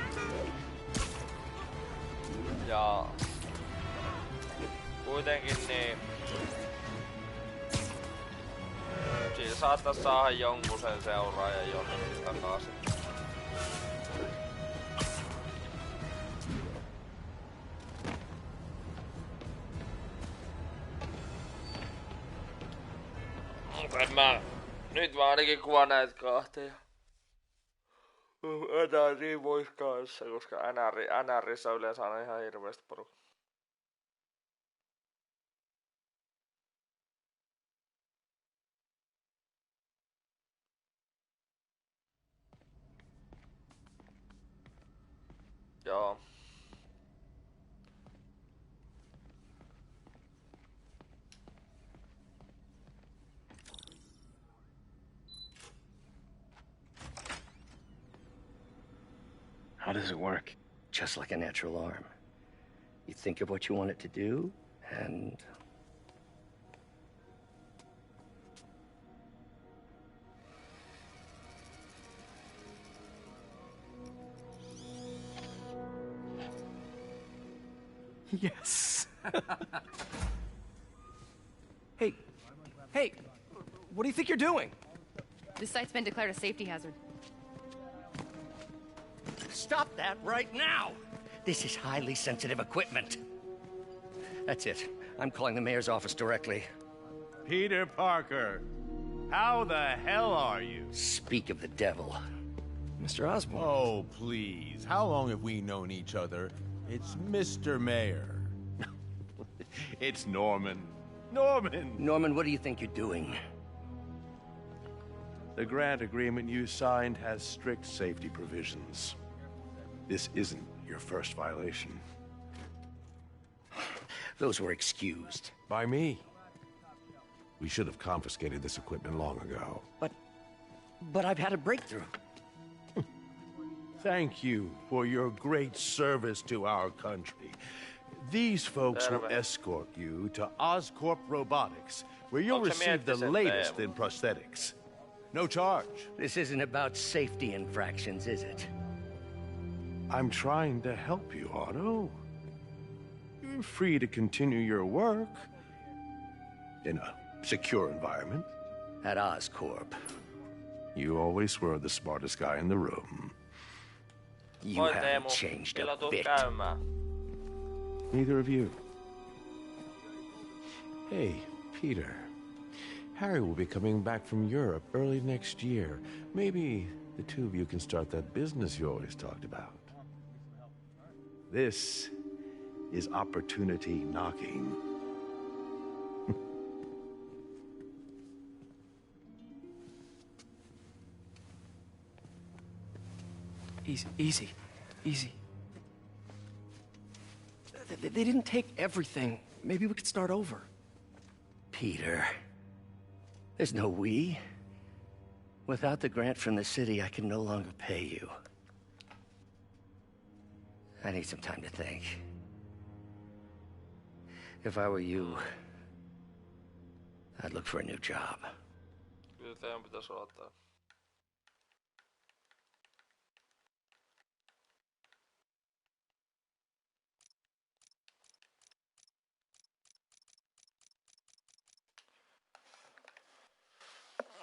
Ja kuitenkin niin siinä saattais saada jonkun sen seuraajan jonnekin takaisin. Nyt mä ainakin kuvaan näitä kahtia. NRI vois kanssa, koska NRissä yleensä on ihan hirveästi porukkaa. Joo. How does it work? Just like a natural arm. You think of what you want it to do, and... Yes. Hey, what do you think you're doing? This site's been declared a safety hazard. Stop that right now! This is highly sensitive equipment. That's it. I'm calling the mayor's office directly. Peter Parker, how the hell are you? Speak of the devil. Mr. Osborn. Oh, please. How long have we known each other? It's Mr. Mayor. It's Norman. Norman, what do you think you're doing? The grant agreement you signed has strict safety provisions. This isn't your first violation. Those were excused. By me. We should have confiscated this equipment long ago. But I've had a breakthrough. Thank you for your great service to our country. These folks will escort you to Oscorp Robotics, where you'll receive the latest in prosthetics. No charge. This isn't about safety infractions, is it? I'm trying to help you, Otto. You're free to continue your work in a secure environment. At Oscorp. You always were the smartest guy in the room. You haven't changed a bit. Neither of you. Hey, Peter. Harry will be coming back from Europe early next year. Maybe the two of you can start that business you always talked about. This is opportunity knocking. Easy. They didn't take everything. Maybe we could start over. Peter, there's no we. Without the grant from the city, I can no longer pay you. I need some time to think. If I were you, I'd look for a new job. Kyllä teidän pitäisi odottaa.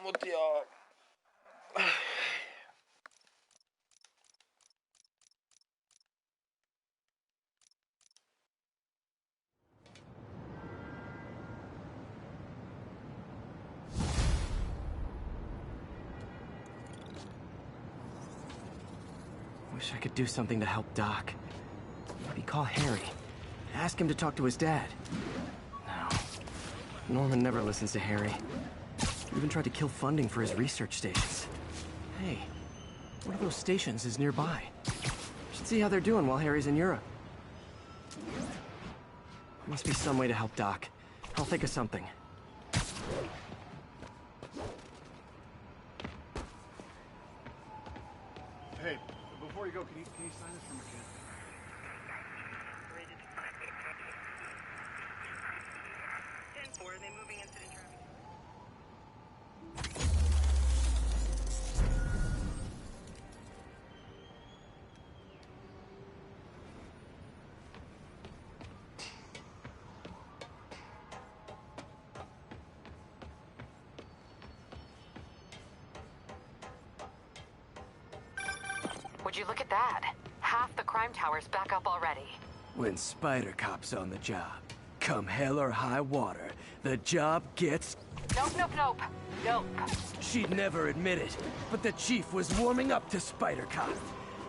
Mut joo. Wish I could do something to help Doc. Maybe call Harry. Ask him to talk to his dad. No. Norman never listens to Harry. Even tried to kill funding for his research stations. Hey, one of those stations is nearby. Should see how they're doing while Harry's in Europe. Must be some way to help Doc. I'll think of something. Hey, before you go, can you sign this for McKenna? Would you look at that? Half the crime tower's back up already. When Spider Cop's on the job, come hell or high water, the job gets... Nope. She'd never admit it, but the chief was warming up to Spider Cop.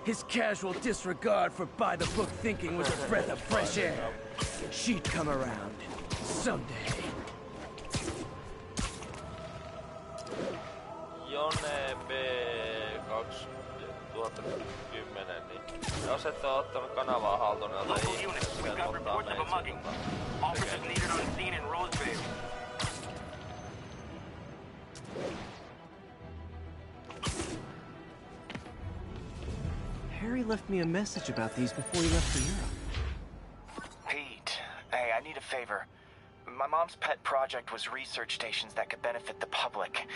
His casual disregard for by-the-book thinking was a breath of fresh air. She'd come around. Someday. Jone B 2010, niin jos ette ole ottanut kanavaa haltuun, niin ota ihmeessä ja ottaa meitä. Officers needed on scene in Roseville. Harry left me a message about these before he left for Europe. Pete, hey, I need a favor. My mom's pet project was research stations that could benefit the public.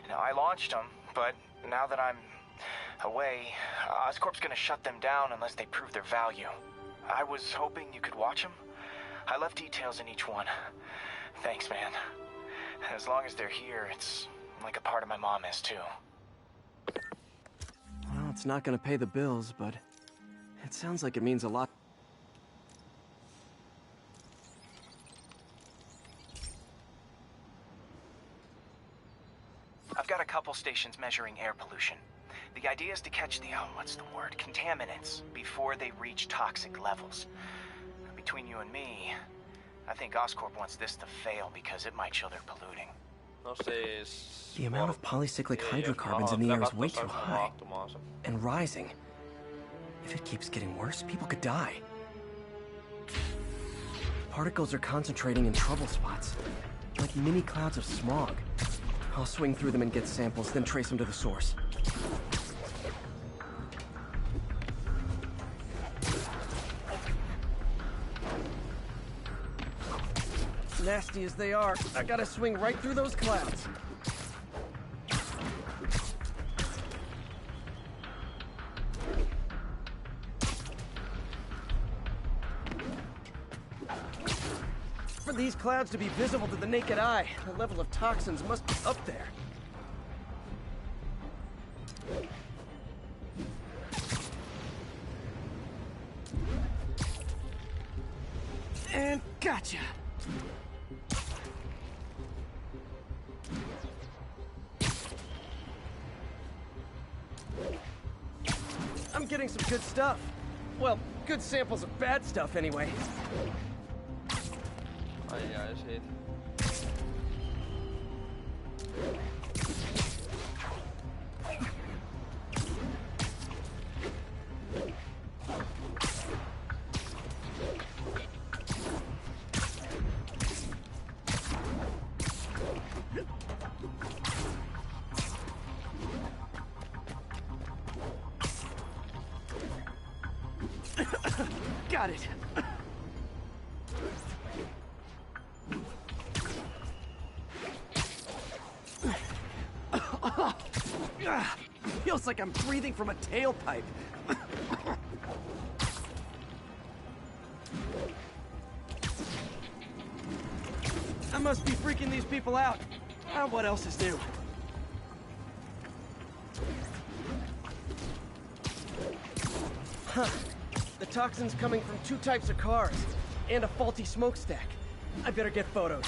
Now, I launched them, but now that I'm away, Oscorp's gonna shut them down unless they prove their value. I was hoping you could watch them. I left details in each one. Thanks, man. As long as they're here, it's like a part of my mom is, too. Well, it's not gonna pay the bills, but it sounds like it means a lot. I've got a couple stations measuring air pollution. The idea is to catch the, contaminants before they reach toxic levels. Between you and me, I think Oscorp wants this to fail because it might show they're polluting. No siis... The amount of polycyclic hydrocarbons in the air is way too high. And rising. If it keeps getting worse, people could die. Particles are concentrating in trouble spots. Like mini clouds of smog. I'll swing through them and get samples, then trace them to the source. Nasty as they are, I gotta swing right through those clouds. For these clouds to be visible to the naked eye, the level of toxins must be up there. And gotcha! I'm getting some good stuff. Well, good samples of bad stuff anyway. Ai siitä. Got it. Feels like I'm breathing from a tailpipe. I must be freaking these people out. What else is new? Huh. The toxin's coming from 2 types of cars, and a faulty smokestack. I better get photos.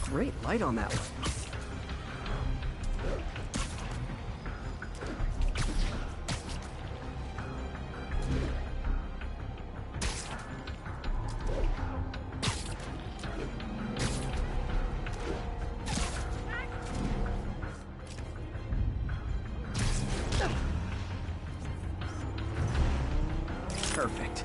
Great light on that one. Perfect.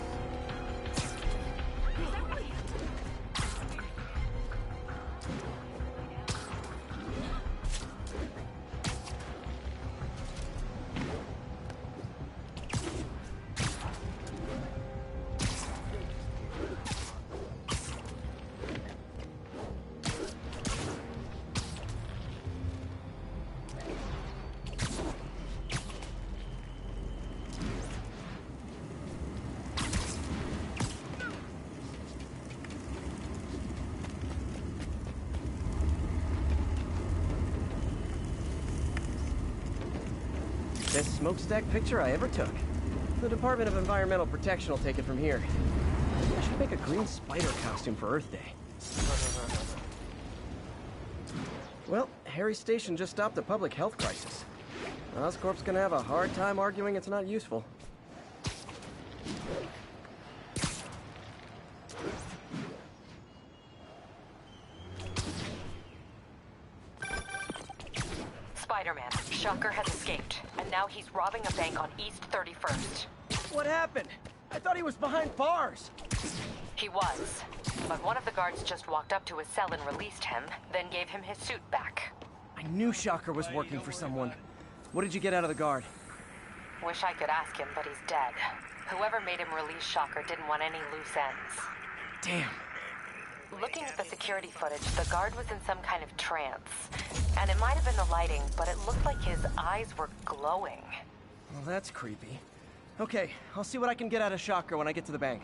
Best smokestack picture I ever took. The Department of Environmental Protection will take it from here. I should make a green spider costume for Earth Day. Well, Harry Station just stopped a public health crisis. Oscorp's gonna have a hard time arguing it's not useful. Spider-Man, Shocker has escaped, and now he's robbing a bank on East 31st. What happened? I thought he was behind bars. He was, but one of the guards just walked up to his cell and released him, then gave him his suit back. I knew Shocker was working for someone. What did you get out of the guard? Wish I could ask him, but he's dead. Whoever made him release Shocker didn't want any loose ends. Damn. Looking at the security footage, the guard was in some kind of trance. And it might have been the lighting, but it looked like his eyes were glowing. Well, that's creepy. Okay, I'll see what I can get out of Shocker when I get to the bank.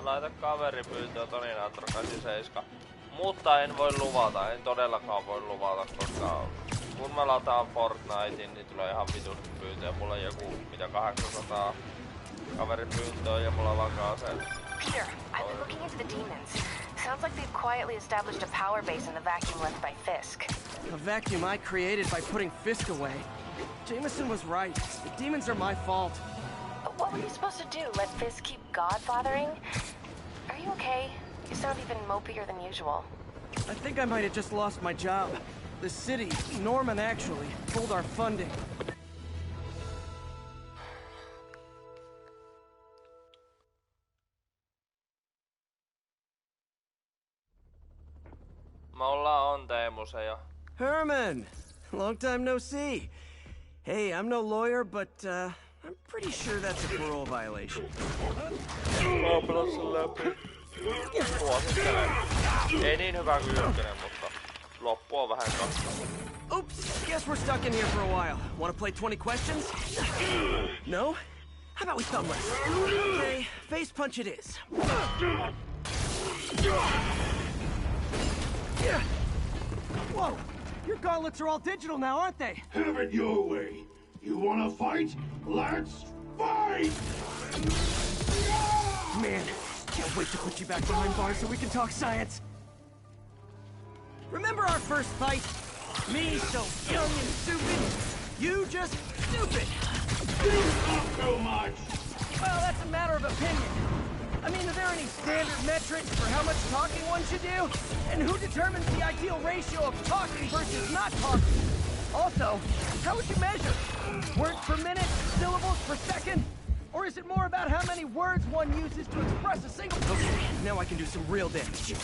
Laita kaveripyyntöä Toni Nitro 87. Mutta en voi luvata, en todellakaan voi luvata, koska kun mä lataan Fortnitein, niin tulee ihan vitusti pyyntöjä. Mulla on joku, mitä 800 kaveripyyntöä ja mulla lakaa sen. Peter, I've been looking into the demons. Sounds like they've quietly established a power base in the vacuum left by Fisk. A vacuum I created by putting Fisk away. Jameson was right. The demons are my fault. But what were you supposed to do? Let Fisk keep godfathering? Are you okay? You sound even mopier than usual. I think I might have just lost my job. The city, Norman actually, pulled our funding. Me ollaan on Teemussa jo. Herman! Long time no see. Hey, I'm no lawyer, but I'm pretty sure that's a parole violation. Ei niin hyvä kuin ykkönen, mutta loppu on vähän kaksi. Oops, guess we're stuck in here for a while. Wanna play 20 questions? No? How about we thumb wrestle? Okay, face punch it is. Whoa! Your gauntlets are all digital now, aren't they? Have it your way. You wanna fight? Let's fight! Man, can't wait to put you back behind bars so we can talk science. Remember our first fight? Me so young and stupid, you just stupid. You talk too much. Well, that's a matter of opinion. I mean, are there any standard metrics for how much talking one should do? And who determines the ideal ratio of talking versus not talking? Also, how would you measure? Words per minute? Syllables per second? Or is it more about how many words one uses to express a single... Okay, now I can do some real damage.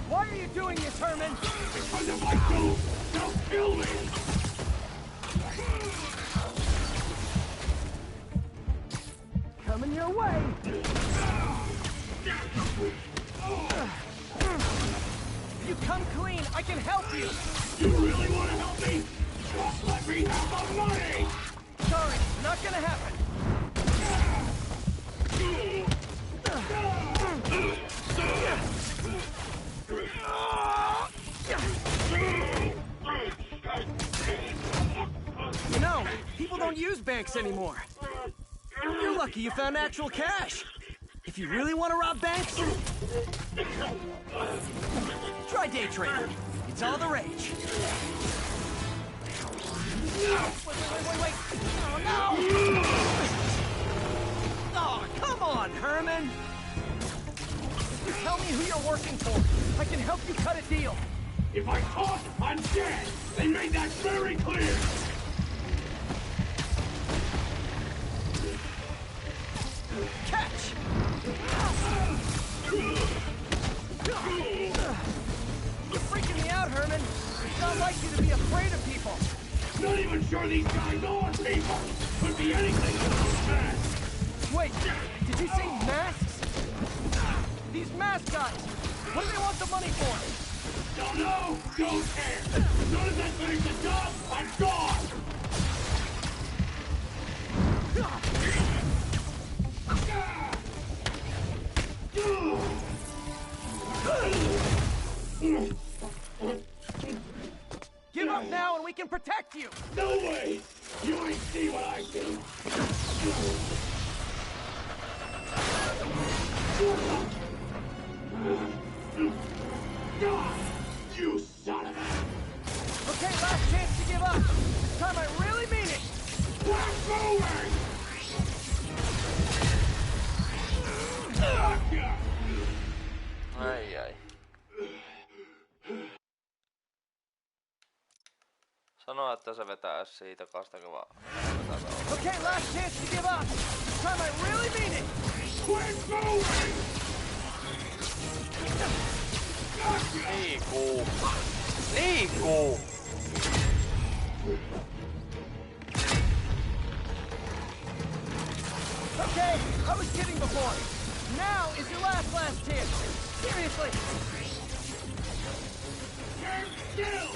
Why are you doing this, Herman? Because if I don't, they'll kill me! Coming your way! You come clean, I can help you! You really want to help me? Just let me have the money! Sorry, not gonna happen. You know, people don't use banks anymore. You're lucky you found actual cash. If you really want to rob banks, try day trading. It's all the rage. Wait. Oh, no! Oh, come on, Herman! Just tell me who you're working for. I can help you cut a deal. If I talk, I'm dead! They made that very clear! Catch! You're freaking me out, Herman. It's not like you to be afraid of people. Not even sure these guys are people! Could be anything but those masks! Wait, did you say masks? These mask guys, what do they want the money for? Don't know! Don't care! As soon as I finish the job, I'm gone! Give up now and we can protect you! No way! You ain't see what I do! You son of a... Okay, last chance to give up. This time I really mean it. We're moving! Ai. Sano, että se vetää siitä kastake vaan. Okay, last chance to give up. This time I really mean it. Quit moving! Liikuu! Okay, I was kidding before. Now is your last chance. Seriously. Stand still!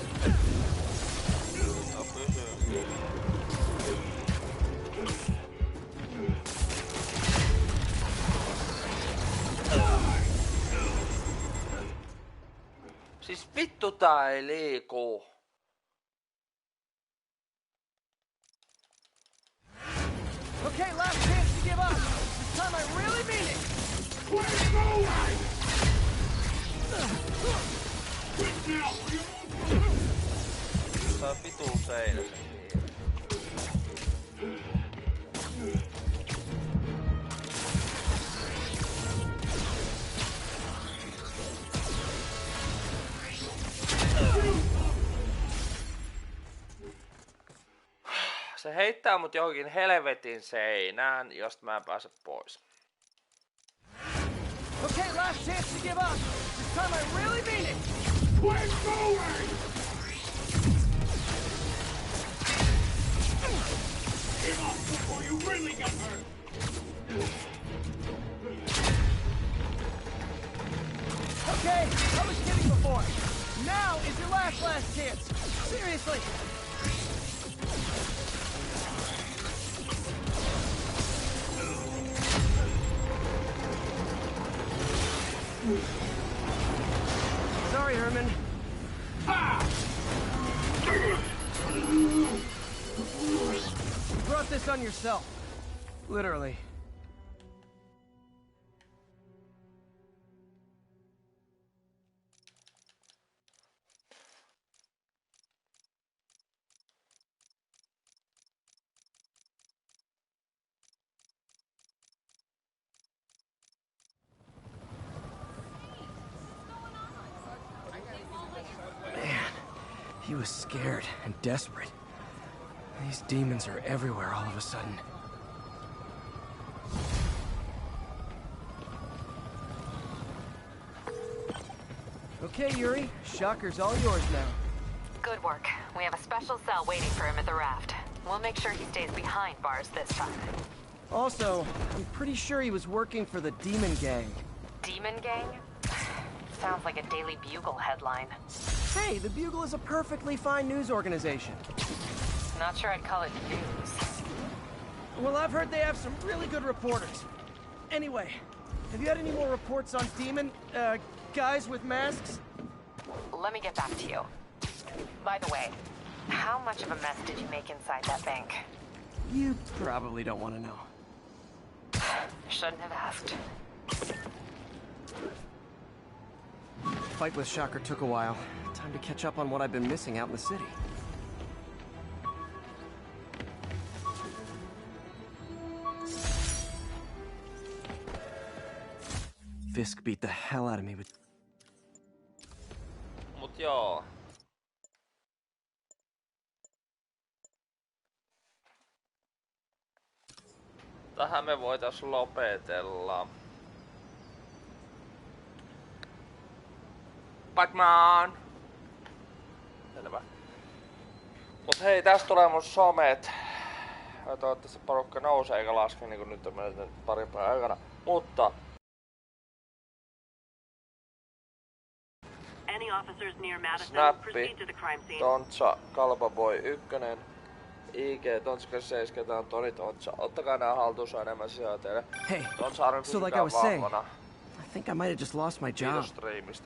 Siis vittu tää ei liiku. Okay, last chance to give up. This time I really mean it. Quit moving! Quit now! Tää vitu seinässä. Se heittää mut johonkin helvetin seinään, josta mä en pääse pois. Okay, last chance to give up. This time I really mean it. Quit moving! Give up before you really get hurt! Okay, I was kidding before. Now is your last chance. Seriously. Sorry, Herman. You brought this on yourself. Literally. He was scared and desperate. These demons are everywhere all of a sudden. Okay, Yuri. Shocker's all yours now. Good work. We have a special cell waiting for him at the raft. We'll make sure he stays behind bars this time. Also, I'm pretty sure he was working for the Demon Gang. Demon Gang? Sounds like a Daily Bugle headline. Hey, the Bugle is a perfectly fine news organization. Not sure I'd call it news. Well, I've heard they have some really good reporters. Anyway, have you had any more reports on demon, guys with masks? Let me get back to you. By the way, how much of a mess did you make inside that bank? You probably don't want to know. Shouldn't have asked. Fight with Shocker took a while. Time to catch up on what I've been missing out in the city. Fisk beat the hell out of me with... Mut joo. Tähän me voitais lopetella. Batman! Selvä. Mut hei, tästä tulee mun somet. Toivottavasti porukka nousee eikä laske niinku nyt on mennyt parin päivän aikana. Mutta... Snappi, Tontza, Kalpaboy 1, IG, Tontza 7, Toni Tontza. Ottakaa nää haltuun, saa enemmän sisältöä teille. Hey, Tontza so like I was saying, I think I might have just lost my job. Striimistä.